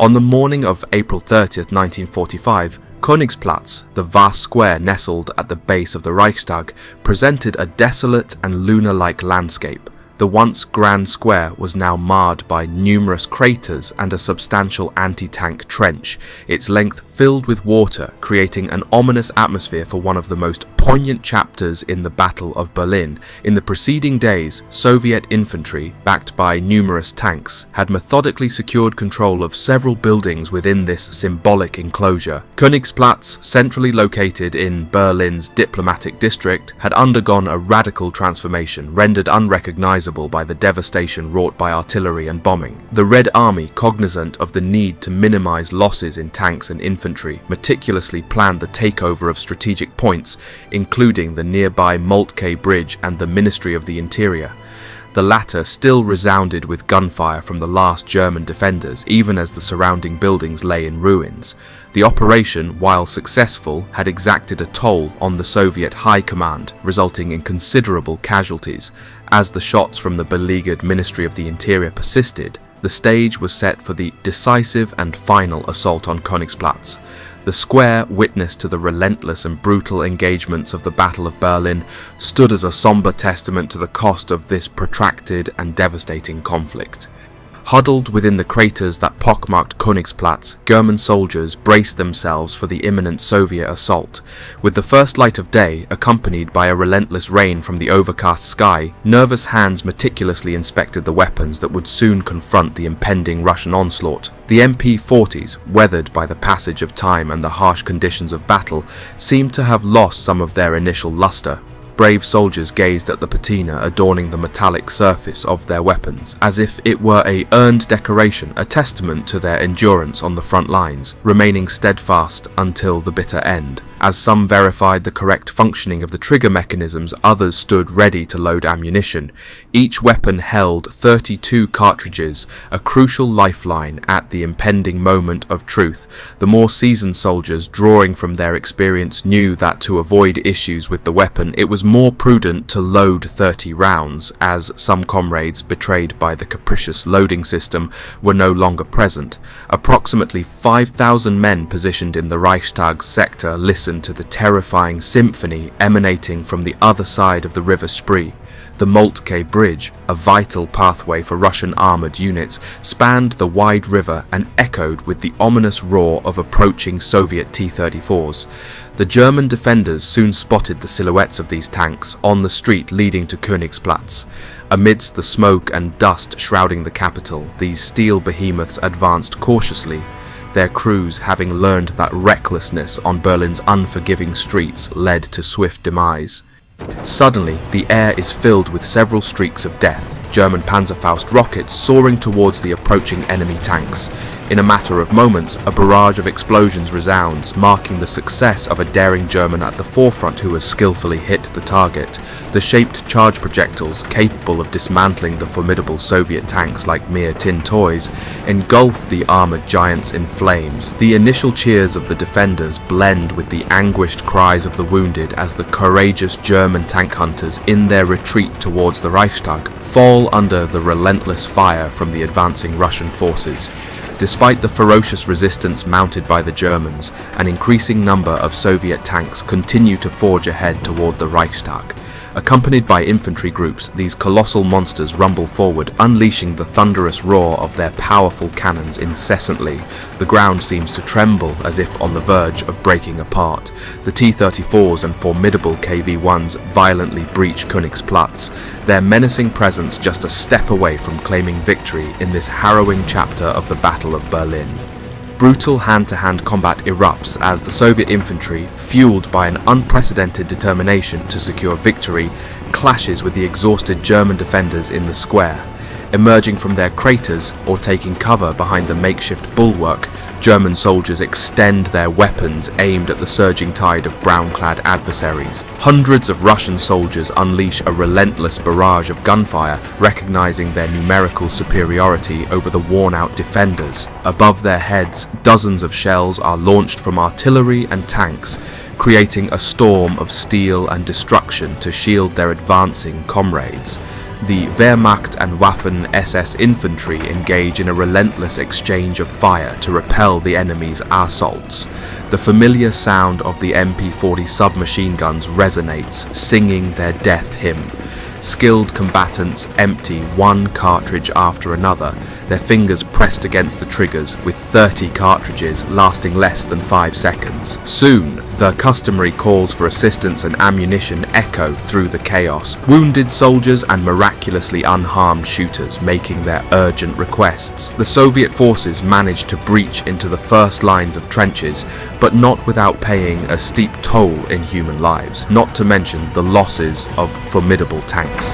On the morning of April 30th, 1945, Königsplatz, the vast square nestled at the base of the Reichstag, presented a desolate and lunar-like landscape. The once grand square was now marred by numerous craters and a substantial anti-tank trench, its length filled with water, creating an ominous atmosphere for one of the most poignant chapters in the Battle of Berlin. In the preceding days, Soviet infantry, backed by numerous tanks, had methodically secured control of several buildings within this symbolic enclosure. Königsplatz, centrally located in Berlin's diplomatic district, had undergone a radical transformation, rendered unrecognizable by the devastation wrought by artillery and bombing. The Red Army, cognizant of the need to minimize losses in tanks and infantry, meticulously planned the takeover of strategic points, including the nearby Moltke Bridge and the Ministry of the Interior. The latter still resounded with gunfire from the last German defenders, even as the surrounding buildings lay in ruins. The operation, while successful, had exacted a toll on the Soviet High Command, resulting in considerable casualties. As the shots from the beleaguered Ministry of the Interior persisted, the stage was set for the decisive and final assault on Königsplatz. The square, witness to the relentless and brutal engagements of the Battle of Berlin, stood as a somber testament to the cost of this protracted and devastating conflict. Huddled within the craters that pockmarked Königsplatz, German soldiers braced themselves for the imminent Soviet assault. With the first light of day, accompanied by a relentless rain from the overcast sky, nervous hands meticulously inspected the weapons that would soon confront the impending Russian onslaught. The MP-40s, weathered by the passage of time and the harsh conditions of battle, seemed to have lost some of their initial luster. Brave soldiers gazed at the patina adorning the metallic surface of their weapons, as if it were a earned decoration, a testament to their endurance on the front lines, remaining steadfast until the bitter end. As some verified the correct functioning of the trigger mechanisms, others stood ready to load ammunition. Each weapon held 32 cartridges, a crucial lifeline at the impending moment of truth. The more seasoned soldiers, drawing from their experience, knew that to avoid issues with the weapon, it was more prudent to load 30 rounds, as some comrades, betrayed by the capricious loading system, were no longer present. Approximately 5,000 men positioned in the Reichstag sector listened to the terrifying symphony emanating from the other side of the River Spree. The Moltke Bridge, a vital pathway for Russian armoured units, spanned the wide river and echoed with the ominous roar of approaching Soviet T-34s. The German defenders soon spotted the silhouettes of these tanks on the street leading to Königsplatz. Amidst the smoke and dust shrouding the capital, these steel behemoths advanced cautiously, their crews having learned that recklessness on Berlin's unforgiving streets led to swift demise. Suddenly, the air is filled with several streaks of death, German Panzerfaust rockets soaring towards the approaching enemy tanks. In a matter of moments, a barrage of explosions resounds, marking the success of a daring German at the forefront who has skillfully hit the target. The shaped charge projectiles, capable of dismantling the formidable Soviet tanks like mere tin toys, engulf the armoured giants in flames. The initial cheers of the defenders blend with the anguished cries of the wounded as the courageous German tank hunters, in their retreat towards the Reichstag, fall under the relentless fire from the advancing Russian forces. Despite the ferocious resistance mounted by the Germans, an increasing number of Soviet tanks continue to forge ahead toward the Reichstag. Accompanied by infantry groups, these colossal monsters rumble forward, unleashing the thunderous roar of their powerful cannons incessantly. The ground seems to tremble as if on the verge of breaking apart. The T-34s and formidable KV-1s violently breach Königsplatz, their menacing presence just a step away from claiming victory in this harrowing chapter of the Battle of Berlin. Brutal hand-to-hand combat erupts as the Soviet infantry, fueled by an unprecedented determination to secure victory, clashes with the exhausted German defenders in the square. Emerging from their craters or taking cover behind the makeshift bulwark, German soldiers extend their weapons aimed at the surging tide of brown-clad adversaries. Hundreds of Russian soldiers unleash a relentless barrage of gunfire, recognizing their numerical superiority over the worn-out defenders. Above their heads, dozens of shells are launched from artillery and tanks, creating a storm of steel and destruction to shield their advancing comrades. The Wehrmacht and Waffen SS infantry engage in a relentless exchange of fire to repel the enemy's assaults. The familiar sound of the MP-40 submachine guns resonates, singing their death hymn. Skilled combatants empty one cartridge after another, their fingers pressed against the triggers, with 30 cartridges lasting less than 5 seconds. Soon, the customary calls for assistance and ammunition echo through the chaos, wounded soldiers and miraculously unharmed shooters making their urgent requests. The Soviet forces managed to breach into the first lines of trenches, but not without paying a steep toll in human lives, not to mention the losses of formidable tanks.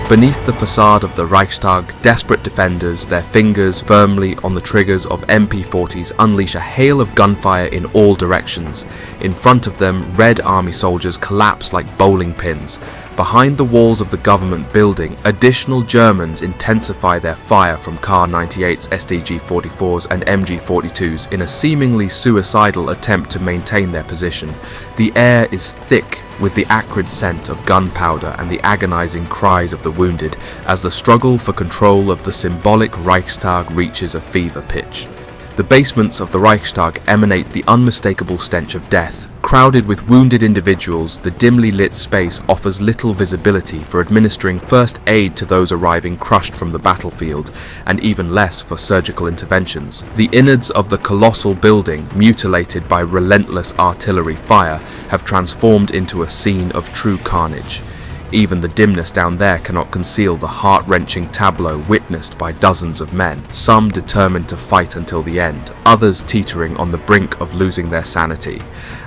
Beneath the facade of the Reichstag, desperate defenders, their fingers firmly on the triggers of MP-40s, unleash a hail of gunfire in all directions. In front of them, Red Army soldiers collapse like bowling pins. Behind the walls of the government building, additional Germans intensify their fire from Kar-98s, SDG-44s and MG-42s in a seemingly suicidal attempt to maintain their position. The air is thick with the acrid scent of gunpowder and the agonizing cries of the wounded as the struggle for control of the symbolic Reichstag reaches a fever pitch. The basements of the Reichstag emanate the unmistakable stench of death. Crowded with wounded individuals, the dimly lit space offers little visibility for administering first aid to those arriving crushed from the battlefield, and even less for surgical interventions. The innards of the colossal building, mutilated by relentless artillery fire, have transformed into a scene of true carnage. Even the dimness down there cannot conceal the heart-wrenching tableau witnessed by dozens of men, some determined to fight until the end, others teetering on the brink of losing their sanity.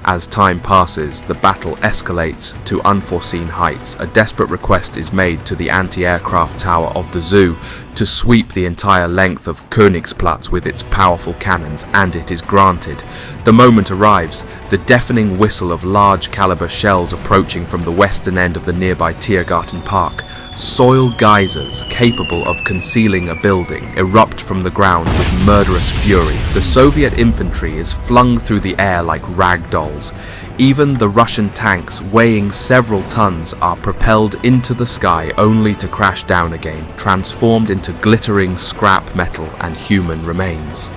As time passes, the battle escalates to unforeseen heights. A desperate request is made to the anti-aircraft tower of the zoo to sweep the entire length of Königsplatz with its powerful cannons, and it is granted. The moment arrives, the deafening whistle of large-caliber shells approaching from the western end of the nearby Tiergarten Park. Soil geysers capable of concealing a building erupt from the ground with murderous fury. The Soviet infantry is flung through the air like rag dolls. Even the Russian tanks, weighing several tons, are propelled into the sky only to crash down again, transformed into glittering scrap metal and human remains.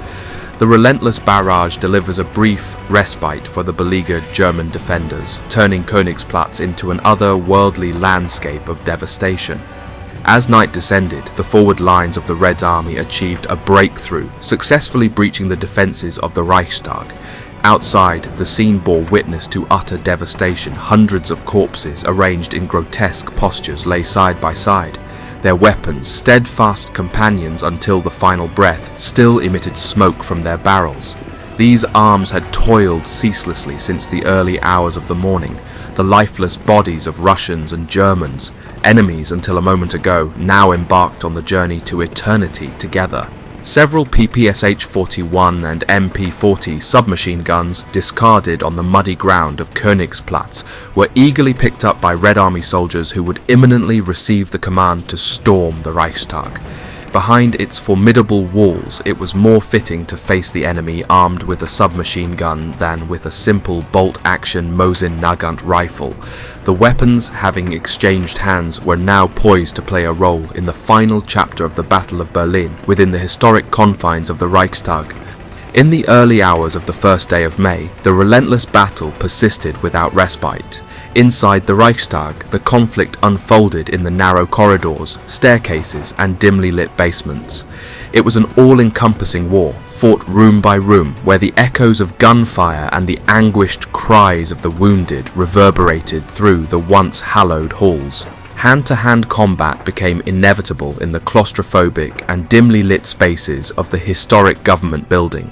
The relentless barrage delivers a brief respite for the beleaguered German defenders, turning Königsplatz into an otherworldly landscape of devastation. As night descended, the forward lines of the Red Army achieved a breakthrough, successfully breaching the defences of the Reichstag. Outside, the scene bore witness to utter devastation. Hundreds of corpses, arranged in grotesque postures, lay side by side. Their weapons, steadfast companions until the final breath, still emitted smoke from their barrels. These arms had toiled ceaselessly since the early hours of the morning, the lifeless bodies of Russians and Germans, enemies until a moment ago, now embarked on the journey to eternity together. Several PPSH-41 and MP-40 submachine guns, discarded on the muddy ground of Königsplatz, were eagerly picked up by Red Army soldiers who would imminently receive the command to storm the Reichstag. Behind its formidable walls, it was more fitting to face the enemy armed with a submachine gun than with a simple bolt-action Mosin Nagant rifle. The weapons, having exchanged hands, were now poised to play a role in the final chapter of the Battle of Berlin within the historic confines of the Reichstag. In the early hours of the first day of May, the relentless battle persisted without respite. Inside the Reichstag, the conflict unfolded in the narrow corridors, staircases, and dimly lit basements. It was an all-encompassing war, fought room by room, where the echoes of gunfire and the anguished cries of the wounded reverberated through the once hallowed halls. Hand-to-hand combat became inevitable in the claustrophobic and dimly lit spaces of the historic government building.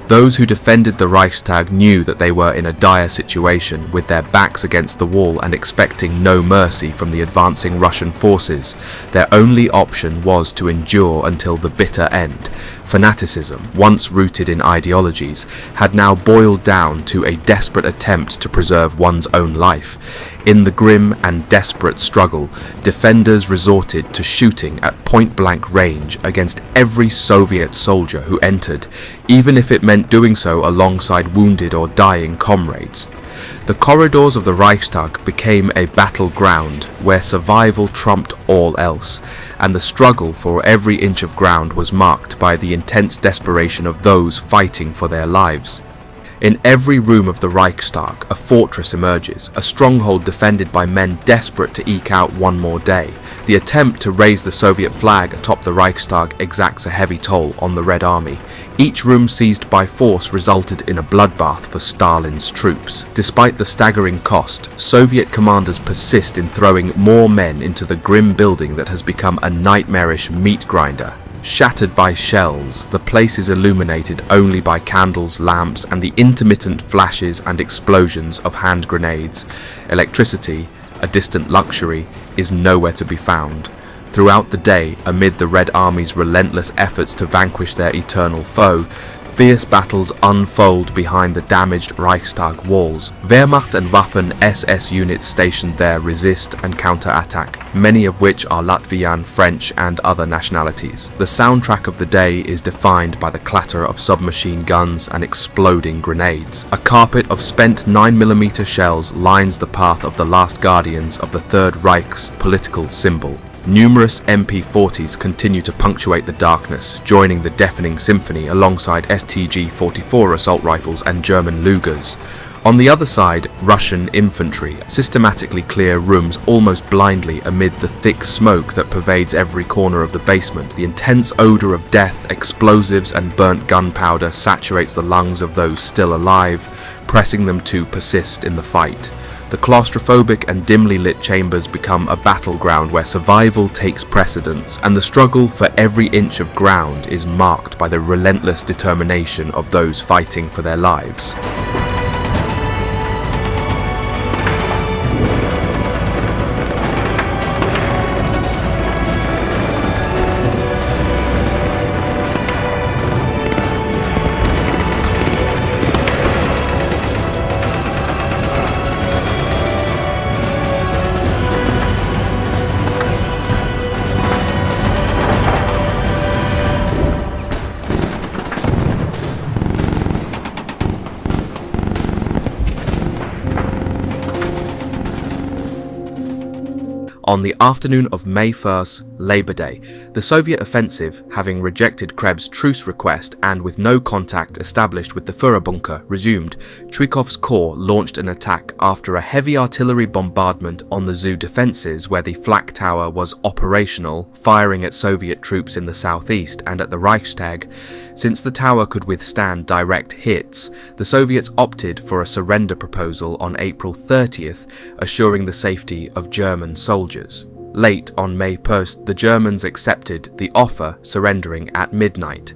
Those who defended the Reichstag knew that they were in a dire situation, with their backs against the wall and expecting no mercy from the advancing Russian forces. Their only option was to endure until the bitter end. Fanaticism, once rooted in ideologies, had now boiled down to a desperate attempt to preserve one's own life. In the grim and desperate struggle, defenders resorted to shooting at point-blank range against every Soviet soldier who entered, even if it meant doing so alongside wounded or dying comrades. The corridors of the Reichstag became a battleground where survival trumped all else, and the struggle for every inch of ground was marked by the intense desperation of those fighting for their lives. In every room of the Reichstag, a fortress emerges, a stronghold defended by men desperate to eke out one more day. The attempt to raise the Soviet flag atop the Reichstag exacts a heavy toll on the Red Army. Each room seized by force resulted in a bloodbath for Stalin's troops. Despite the staggering cost, Soviet commanders persist in throwing more men into the grim building that has become a nightmarish meat grinder. Shattered by shells, the place is illuminated only by candles, lamps, and the intermittent flashes and explosions of hand grenades. Electricity, a distant luxury, is nowhere to be found. Throughout the day, amid the Red Army's relentless efforts to vanquish their eternal foe, fierce battles unfold behind the damaged Reichstag walls. Wehrmacht and Waffen SS units stationed there resist and counterattack, many of which are Latvian, French, and other nationalities. The soundtrack of the day is defined by the clatter of submachine guns and exploding grenades. A carpet of spent 9mm shells lines the path of the last guardians of the Third Reich's political symbol. Numerous MP-40s continue to punctuate the darkness, joining the deafening symphony alongside STG-44 assault rifles and German Lugers. On the other side, Russian infantry systematically clear rooms almost blindly amid the thick smoke that pervades every corner of the basement. The intense odour of death, explosives and burnt gunpowder saturates the lungs of those still alive, pressing them to persist in the fight. The claustrophobic and dimly lit chambers become a battleground where survival takes precedence, and the struggle for every inch of ground is marked by the relentless determination of those fighting for their lives. On the afternoon of May 1st, Labour Day, the Soviet offensive, having rejected Krebs' truce request and with no contact established with the Führerbunker, resumed. Tchuikov's corps launched an attack after a heavy artillery bombardment on the Zoo defences, where the flak tower was operational, firing at Soviet troops in the southeast and at the Reichstag. Since the tower could withstand direct hits, the Soviets opted for a surrender proposal on April 30th, assuring the safety of German soldiers. Late on May 1st, the Germans accepted the offer, surrendering at midnight.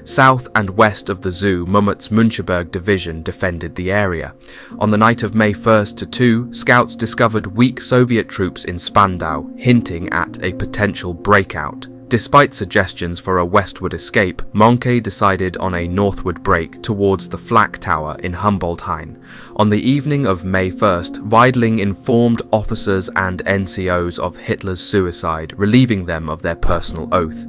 South and west of the Zoo, Mummert's Müncheberg division defended the area. On the night of May 1st to 2, scouts discovered weak Soviet troops in Spandau, hinting at a potential breakout. Despite suggestions for a westward escape, Mohnke decided on a northward break towards the flak tower in Humboldthain. On the evening of May 1st, Weidling informed officers and NCOs of Hitler's suicide, relieving them of their personal oath.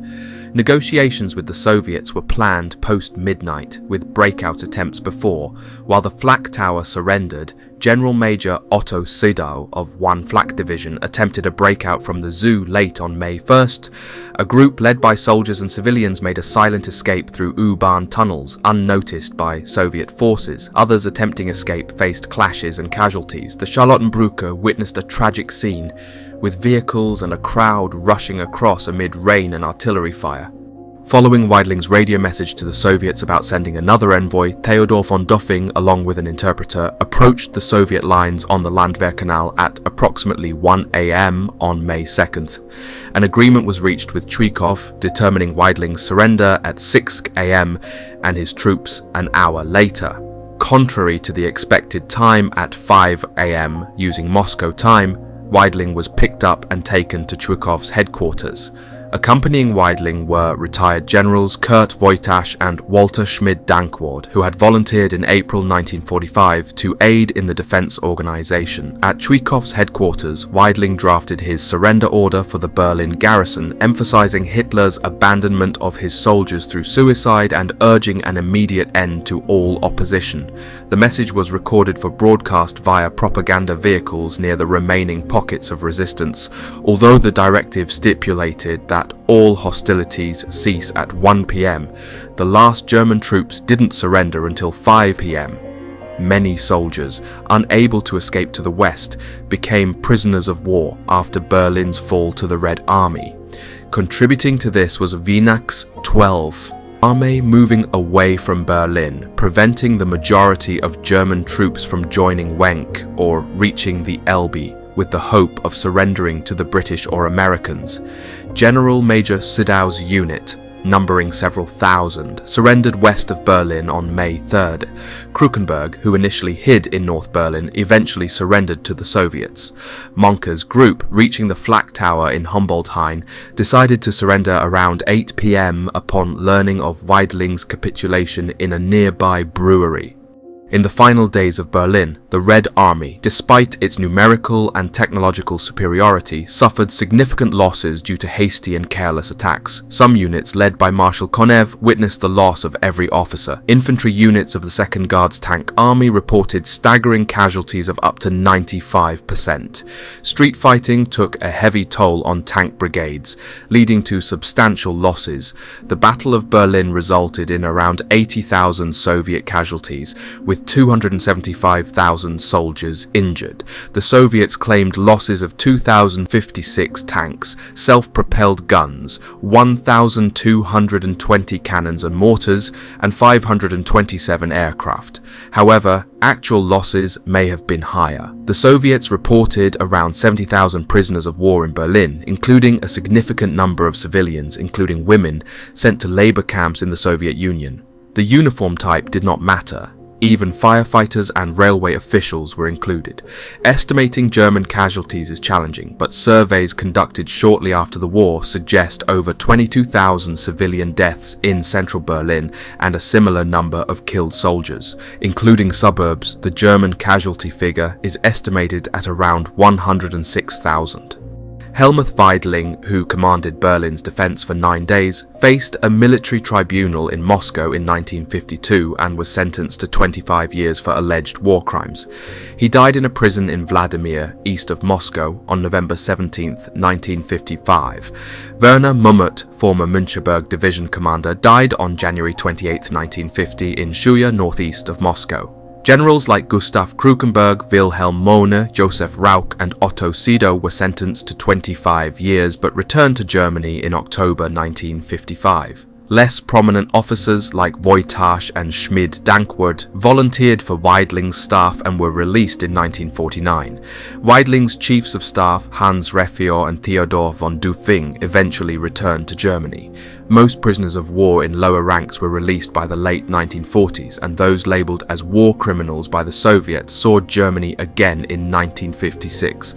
Negotiations with the Soviets were planned post-midnight, with breakout attempts before. While the flak tower surrendered, General Major Otto Seelow of 1 Flak Division attempted a breakout from the zoo late on May 1st. A group led by soldiers and civilians made a silent escape through U-Bahn tunnels, unnoticed by Soviet forces. Others attempting escape faced clashes and casualties. The Charlottenbrücke witnessed a tragic scene, with vehicles and a crowd rushing across amid rain and artillery fire. Following Weidling's radio message to the Soviets about sending another envoy, Theodor von Doffing, along with an interpreter, approached the Soviet lines on the Landwehrkanal at approximately 1 a.m. on May 2nd. An agreement was reached with Zhukov, determining Weidling's surrender at 6 a.m. and his troops an hour later. Contrary to the expected time at 5 a.m. using Moscow time, Weidling was picked up and taken to Zhukov's headquarters. Accompanying Weidling were retired generals Kurt Wojtasch and Walter Schmid-Dankwart, who had volunteered in April 1945 to aid in the defense organization. At Zhukov's headquarters, Weidling drafted his surrender order for the Berlin garrison, emphasizing Hitler's abandonment of his soldiers through suicide and urging an immediate end to all opposition. The message was recorded for broadcast via propaganda vehicles near the remaining pockets of resistance, although the directive stipulated that all hostilities cease at 1 p.m. The last German troops didn't surrender until 5 p.m. Many soldiers, unable to escape to the west, became prisoners of war after Berlin's fall to the Red Army. Contributing to this was Weihnachts 12. Army moving away from Berlin, preventing the majority of German troops from joining Wenk or reaching the Elbe with the hope of surrendering to the British or Americans. General Major Seelow's unit, numbering several thousand, surrendered west of Berlin on May 3rd. Krukenberg, who initially hid in North Berlin, eventually surrendered to the Soviets. Monke's group, reaching the flak tower in Humboldt-Hain, decided to surrender around 8 p.m. upon learning of Weidling's capitulation in a nearby brewery. In the final days of Berlin, the Red Army, despite its numerical and technological superiority, suffered significant losses due to hasty and careless attacks. Some units, led by Marshal Konev, witnessed the loss of every officer. Infantry units of the 2nd Guards Tank Army reported staggering casualties of up to 95%. Street fighting took a heavy toll on tank brigades, leading to substantial losses. The Battle of Berlin resulted in around 80,000 Soviet casualties, with 275,000 soldiers injured. The Soviets claimed losses of 2,056 tanks, self-propelled guns, 1,220 cannons and mortars, and 527 aircraft. However, actual losses may have been higher. The Soviets reported around 70,000 prisoners of war in Berlin, including a significant number of civilians, including women, sent to labor camps in the Soviet Union. The uniform type did not matter. Even firefighters and railway officials were included. Estimating German casualties is challenging, but surveys conducted shortly after the war suggest over 22,000 civilian deaths in central Berlin and a similar number of killed soldiers. Including suburbs, the German casualty figure is estimated at around 106,000. Helmuth Weidling, who commanded Berlin's defense for 9 days, faced a military tribunal in Moscow in 1952 and was sentenced to 25 years for alleged war crimes. He died in a prison in Vladimir, east of Moscow, on November 17, 1955. Werner Mummert, former Müncheberg division commander, died on January 28, 1950 in Shuya, northeast of Moscow. Generals like Gustav Krukenberg, Wilhelm Mohne, Josef Rauch and Otto Seelow were sentenced to 25 years but returned to Germany in October 1955. Less prominent officers like Wojtasch and Schmid-Dankwart volunteered for Weidling's staff and were released in 1949. Weidling's chiefs of staff, Hans Reffior and Theodor von Doffing, eventually returned to Germany. Most prisoners of war in lower ranks were released by the late 1940s, and those labelled as war criminals by the Soviets saw Germany again in 1956.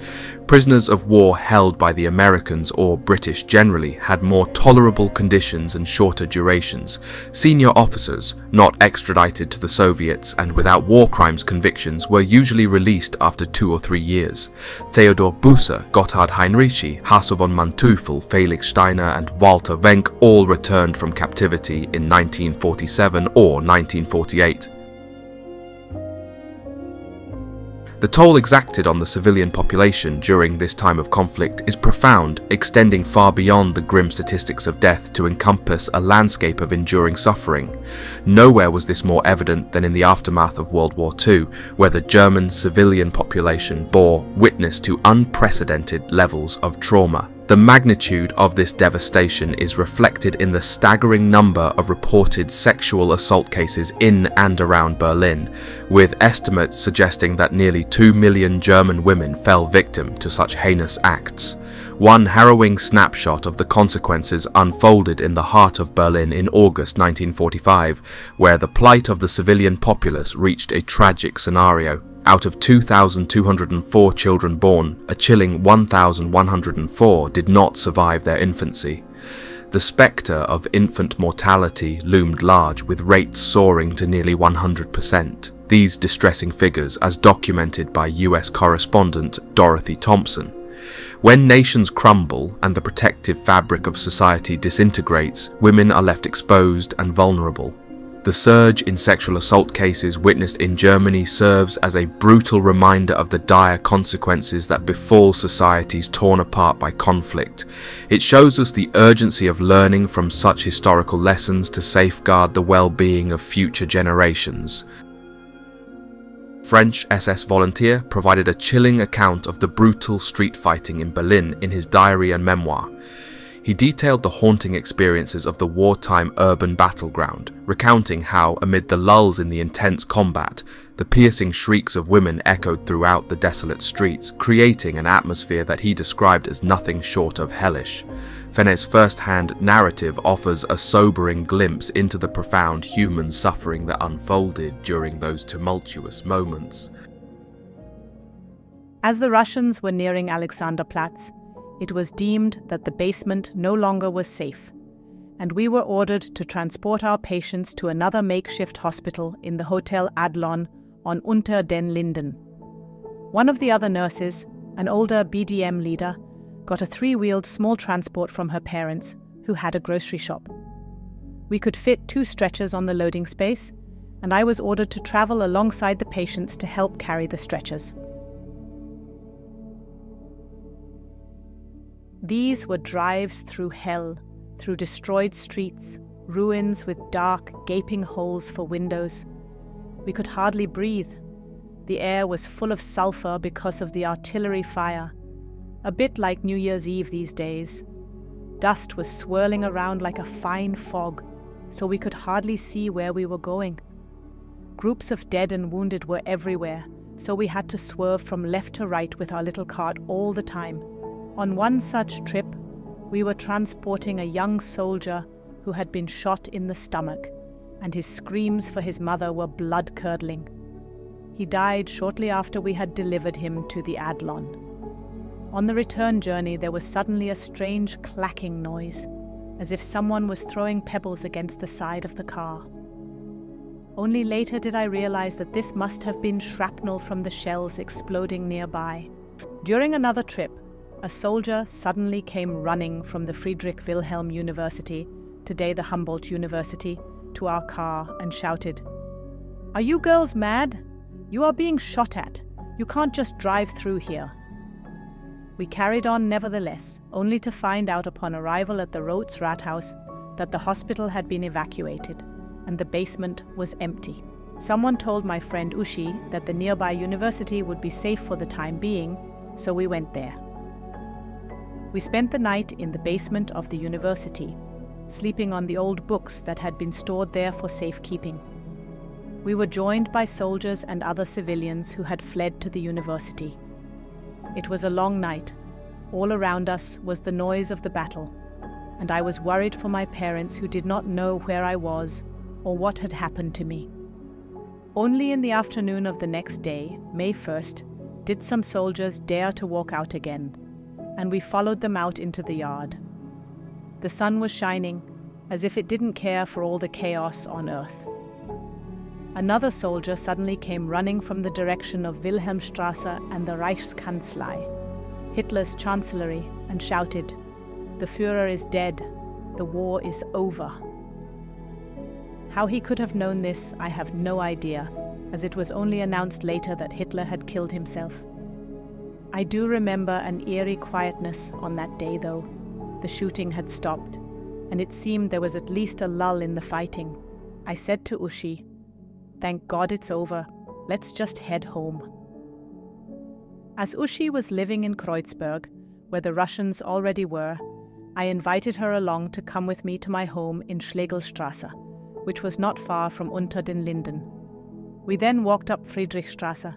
Prisoners of war held by the Americans or British generally had more tolerable conditions and shorter durations. Senior officers, not extradited to the Soviets and without war crimes convictions, were usually released after 2 or 3 years. Theodor Busse, Gotthard Heinrici, Hasso von Manteuffel, Felix Steiner and Walter Wenck all returned from captivity in 1947 or 1948. The toll exacted on the civilian population during this time of conflict is profound, extending far beyond the grim statistics of death to encompass a landscape of enduring suffering. Nowhere was this more evident than in the aftermath of World War II, where the German civilian population bore witness to unprecedented levels of trauma. The magnitude of this devastation is reflected in the staggering number of reported sexual assault cases in and around Berlin, with estimates suggesting that nearly 2 million German women fell victim to such heinous acts. One harrowing snapshot of the consequences unfolded in the heart of Berlin in August 1945, where the plight of the civilian populace reached a tragic scenario. Out of 2,204 children born, a chilling 1,104 did not survive their infancy. The spectre of infant mortality loomed large, with rates soaring to nearly 100%. These distressing figures, as documented by US correspondent Dorothy Thompson. When nations crumble and the protective fabric of society disintegrates, women are left exposed and vulnerable. The surge in sexual assault cases witnessed in Germany serves as a brutal reminder of the dire consequences that befall societies torn apart by conflict. It shows us the urgency of learning from such historical lessons to safeguard the well-being of future generations. French SS volunteer provided a chilling account of the brutal street fighting in Berlin in his diary and memoir. He detailed the haunting experiences of the wartime urban battleground, recounting how, amid the lulls in the intense combat, the piercing shrieks of women echoed throughout the desolate streets, creating an atmosphere that he described as nothing short of hellish. Fenet's first-hand narrative offers a sobering glimpse into the profound human suffering that unfolded during those tumultuous moments. As the Russians were nearing Alexanderplatz, it was deemed that the basement no longer was safe, and we were ordered to transport our patients to another makeshift hospital in the Hotel Adlon on Unter den Linden. One of the other nurses, an older BDM leader, got a 3-wheeled small transport from her parents, who had a grocery shop. We could fit 2 stretchers on the loading space, and I was ordered to travel alongside the patients to help carry the stretchers. These were drives through hell, through destroyed streets, ruins with dark, gaping holes for windows. We could hardly breathe. The air was full of sulfur because of the artillery fire, a bit like New Year's Eve these days. Dust was swirling around like a fine fog, so we could hardly see where we were going. Groups of dead and wounded were everywhere, so we had to swerve from left to right with our little cart all the time. On one such trip, we were transporting a young soldier who had been shot in the stomach, and his screams for his mother were blood-curdling. He died shortly after we had delivered him to the Adlon. On the return journey, there was suddenly a strange clacking noise, as if someone was throwing pebbles against the side of the car. Only later did I realize that this must have been shrapnel from the shells exploding nearby. During another trip, a soldier suddenly came running from the Friedrich Wilhelm University, today the Humboldt University, to our car and shouted, "Are you girls mad? You are being shot at. You can't just drive through here." We carried on nevertheless, only to find out upon arrival at the Rotz Rathaus that the hospital had been evacuated and the basement was empty. Someone told my friend Uschi that the nearby university would be safe for the time being, so we went there. We spent the night in the basement of the university, sleeping on the old books that had been stored there for safekeeping. We were joined by soldiers and other civilians who had fled to the university. It was a long night. All around us was the noise of the battle, and I was worried for my parents who did not know where I was or what had happened to me. Only in the afternoon of the next day, May 1st, did some soldiers dare to walk out again, and we followed them out into the yard. The sun was shining, as if it didn't care for all the chaos on earth. Another soldier suddenly came running from the direction of Wilhelmstrasse and the Reichskanzlei, Hitler's chancellery, and shouted, "The Führer is dead. The war is over." How he could have known this, I have no idea, as it was only announced later that Hitler had killed himself. I do remember an eerie quietness on that day, though. The shooting had stopped, and it seemed there was at least a lull in the fighting. I said to Uschi, "Thank God it's over. Let's just head home." As Uschi was living in Kreuzberg, where the Russians already were, I invited her along to come with me to my home in Schlegelstrasse, which was not far from Unter den Linden. We then walked up Friedrichstrasse,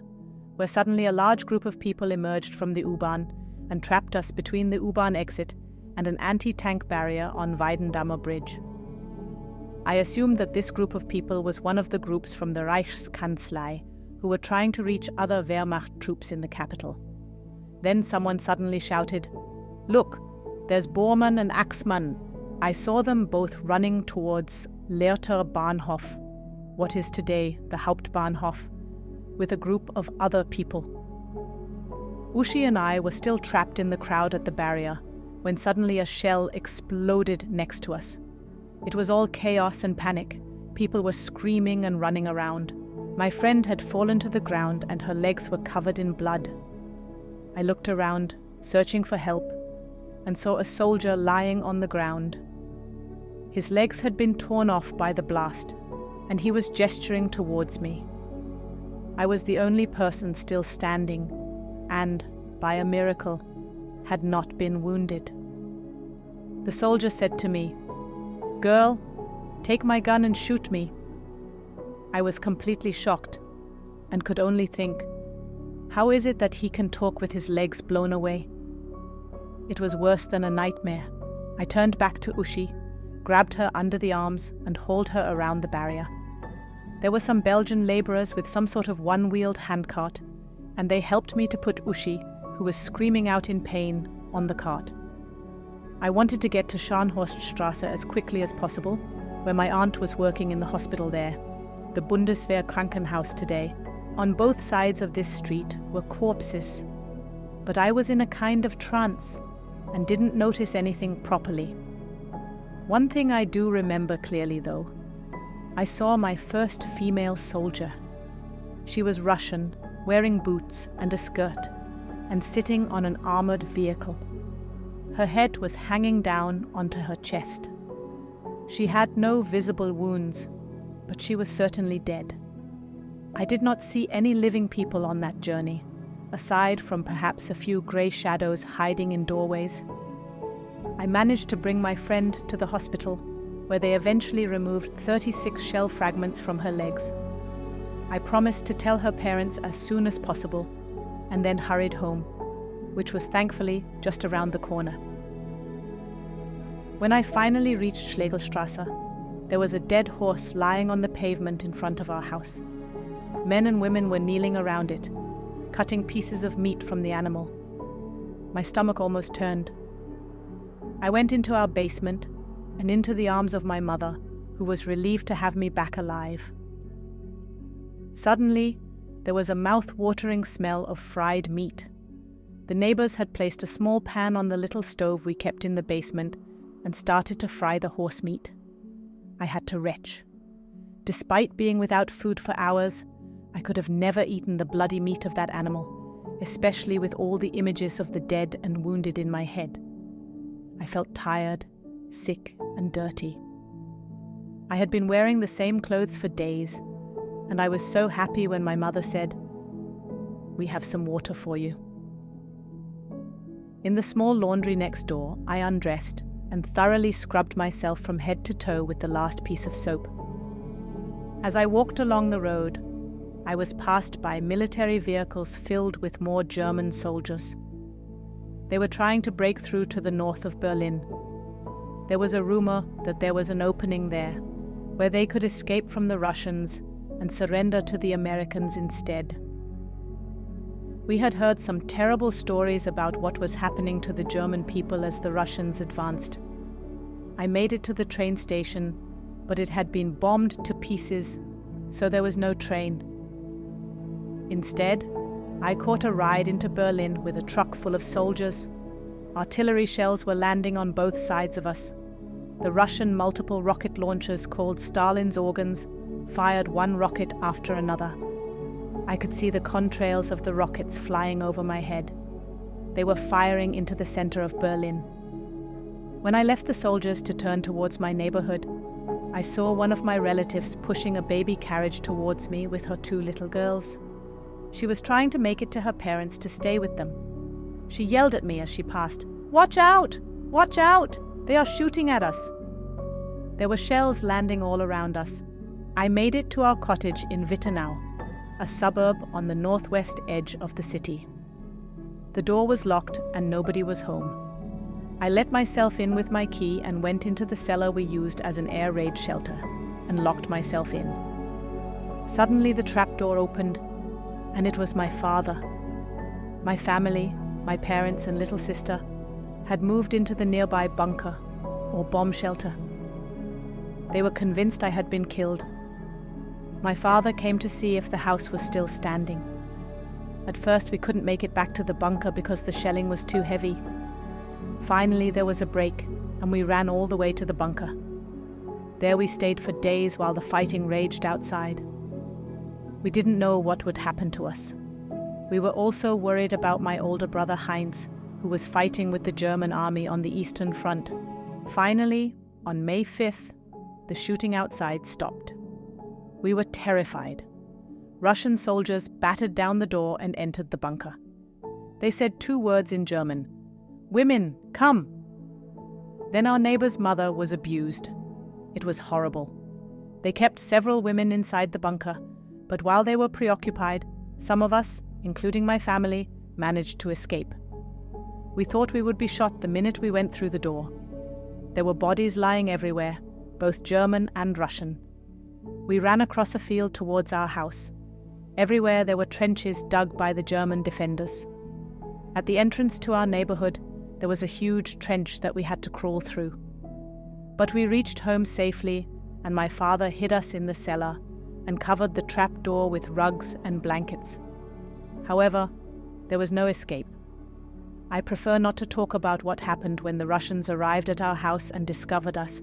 where suddenly a large group of people emerged from the U-Bahn and trapped us between the U-Bahn exit and an anti-tank barrier on Weidendammer Bridge. I assumed that this group of people was one of the groups from the Reichskanzlei who were trying to reach other Wehrmacht troops in the capital. Then someone suddenly shouted, "Look, there's Bormann and Axmann." I saw them both running towards Lehrter Bahnhof, what is today the Hauptbahnhof, with a group of other people. Uschi and I were still trapped in the crowd at the barrier when suddenly a shell exploded next to us. It was all chaos and panic. People were screaming and running around. My friend had fallen to the ground and her legs were covered in blood. I looked around, searching for help, and saw a soldier lying on the ground. His legs had been torn off by the blast, and he was gesturing towards me. I was the only person still standing, and, by a miracle, had not been wounded. The soldier said to me, "Girl, take my gun and shoot me." I was completely shocked, and could only think, how is it that he can talk with his legs blown away? It was worse than a nightmare. I turned back to Uschi, grabbed her under the arms, and hauled her around the barrier. There were some Belgian labourers with some sort of one-wheeled handcart, and they helped me to put Uschi, who was screaming out in pain, on the cart. I wanted to get to Scharnhorststrasse as quickly as possible, where my aunt was working in the hospital there, the Bundeswehr Krankenhaus today. On both sides of this street were corpses, but I was in a kind of trance and didn't notice anything properly. One thing I do remember clearly, though. I saw my first female soldier. She was Russian, wearing boots and a skirt, and sitting on an armoured vehicle. Her head was hanging down onto her chest. She had no visible wounds, but she was certainly dead. I did not see any living people on that journey, aside from perhaps a few grey shadows hiding in doorways. I managed to bring my friend to the hospital, where they eventually removed 36 shell fragments from her legs. I promised to tell her parents as soon as possible, and then hurried home, which was thankfully just around the corner. When I finally reached Schlegelstrasse, there was a dead horse lying on the pavement in front of our house. Men and women were kneeling around it, cutting pieces of meat from the animal. My stomach almost turned. I went into our basement and into the arms of my mother, who was relieved to have me back alive. Suddenly, there was a mouth-watering smell of fried meat. The neighbors had placed a small pan on the little stove we kept in the basement and started to fry the horse meat. I had to retch. Despite being without food for hours, I could have never eaten the bloody meat of that animal, especially with all the images of the dead and wounded in my head. I felt tired, sick, and dirty. I had been wearing the same clothes for days, and I was so happy when my mother said, "We have some water for you." In the small laundry next door, I undressed and thoroughly scrubbed myself from head to toe with the last piece of soap. As I walked along the road, I was passed by military vehicles filled with more German soldiers. They were trying to break through to the north of Berlin. There was a rumor that there was an opening there, where they could escape from the Russians and surrender to the Americans instead. We had heard some terrible stories about what was happening to the German people as the Russians advanced. I made it to the train station, but it had been bombed to pieces, so there was no train. Instead, I caught a ride into Berlin with a truck full of soldiers. Artillery shells were landing on both sides of us. The Russian multiple rocket launchers called Stalin's organs fired one rocket after another. I could see the contrails of the rockets flying over my head. They were firing into the center of Berlin. When I left the soldiers to turn towards my neighborhood, I saw one of my relatives pushing a baby carriage towards me with her 2 little girls. She was trying to make it to her parents to stay with them. She yelled at me as she passed, "Watch out! Watch out! They are shooting at us!" There were shells landing all around us. I made it to our cottage in Wittenau, a suburb on the northwest edge of the city. The door was locked and nobody was home. I let myself in with my key and went into the cellar we used as an air raid shelter and locked myself in. Suddenly the trapdoor opened, and it was my father. My family, my parents and little sister, had moved into the nearby bunker or bomb shelter. They were convinced I had been killed. My father came to see if the house was still standing. At first we couldn't make it back to the bunker because the shelling was too heavy. Finally there was a break, and we ran all the way to the bunker. There we stayed for days while the fighting raged outside. We didn't know what would happen to us. We were also worried about my older brother Heinz, who was fighting with the German army on the Eastern Front. Finally, on May 5th, the shooting outside stopped. We were terrified. Russian soldiers battered down the door and entered the bunker. They said 2 words in German: "Women, come!" Then our neighbor's mother was abused. It was horrible. They kept several women inside the bunker, but while they were preoccupied, some of us, including my family, managed to escape. We thought we would be shot the minute we went through the door. There were bodies lying everywhere, both German and Russian. We ran across a field towards our house. Everywhere there were trenches dug by the German defenders. At the entrance to our neighborhood, there was a huge trench that we had to crawl through. But we reached home safely, and my father hid us in the cellar and covered the trap door with rugs and blankets. However, there was no escape. I prefer not to talk about what happened when the Russians arrived at our house and discovered us,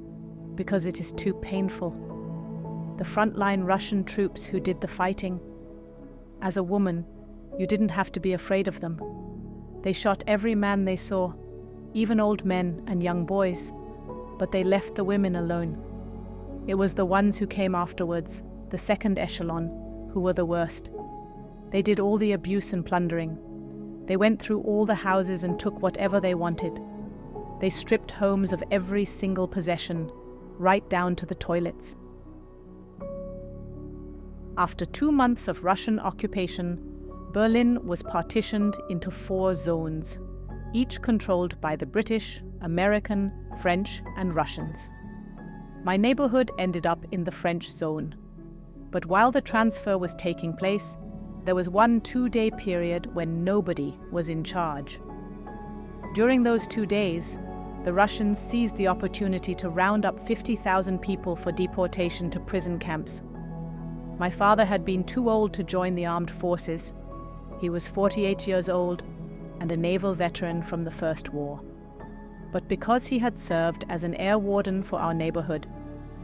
because it is too painful. The frontline Russian troops who did the fighting. As a woman, you didn't have to be afraid of them. They shot every man they saw, even old men and young boys, but they left the women alone. It was the ones who came afterwards, the second echelon, who were the worst. They did all the abuse and plundering. They went through all the houses and took whatever they wanted. They stripped homes of every single possession, right down to the toilets. After 2 months of Russian occupation, Berlin was partitioned into 4 zones, each controlled by the British, American, French, and Russians. My neighborhood ended up in the French zone. But while the transfer was taking place, there was one 2-day period when nobody was in charge. During those 2 days, the Russians seized the opportunity to round up 50,000 people for deportation to prison camps. My father had been too old to join the armed forces. He was 48 years old and a naval veteran from the First War. But because he had served as an air warden for our neighborhood,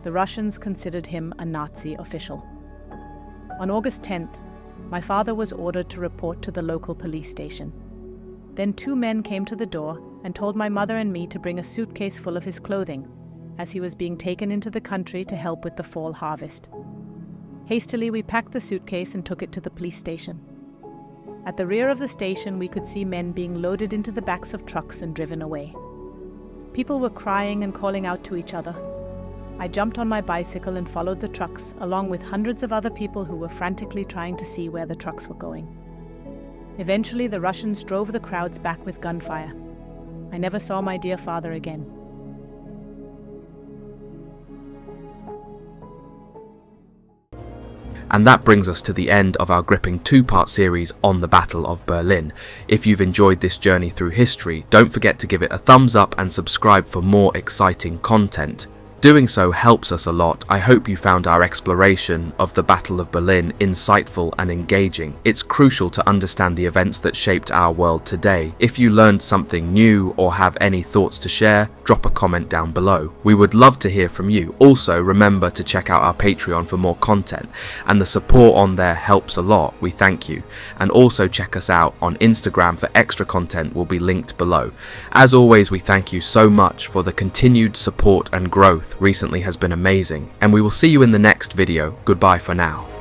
the Russians considered him a Nazi official. On August 10th, my father was ordered to report to the local police station. Then 2 men came to the door and told my mother and me to bring a suitcase full of his clothing, as he was being taken into the country to help with the fall harvest. Hastily, we packed the suitcase and took it to the police station. At the rear of the station, we could see men being loaded into the backs of trucks and driven away. People were crying and calling out to each other. I jumped on my bicycle and followed the trucks, along with hundreds of other people who were frantically trying to see where the trucks were going. Eventually, the Russians drove the crowds back with gunfire. I never saw my dear father again. And that brings us to the end of our gripping two-part series on the Battle of Berlin. If you've enjoyed this journey through history, don't forget to give it a thumbs up and subscribe for more exciting content. Doing so helps us a lot. I hope you found our exploration of the Battle of Berlin insightful and engaging. It's crucial to understand the events that shaped our world today. If you learned something new or have any thoughts to share, drop a comment down below. We would love to hear from you. Also, remember to check out our Patreon for more content, and the support on there helps a lot. We thank you. And also check us out on Instagram for extra content, will be linked below. As always, we thank you so much for the continued support and growth. Recently has been amazing, and we will see you in the next video. Goodbye for now.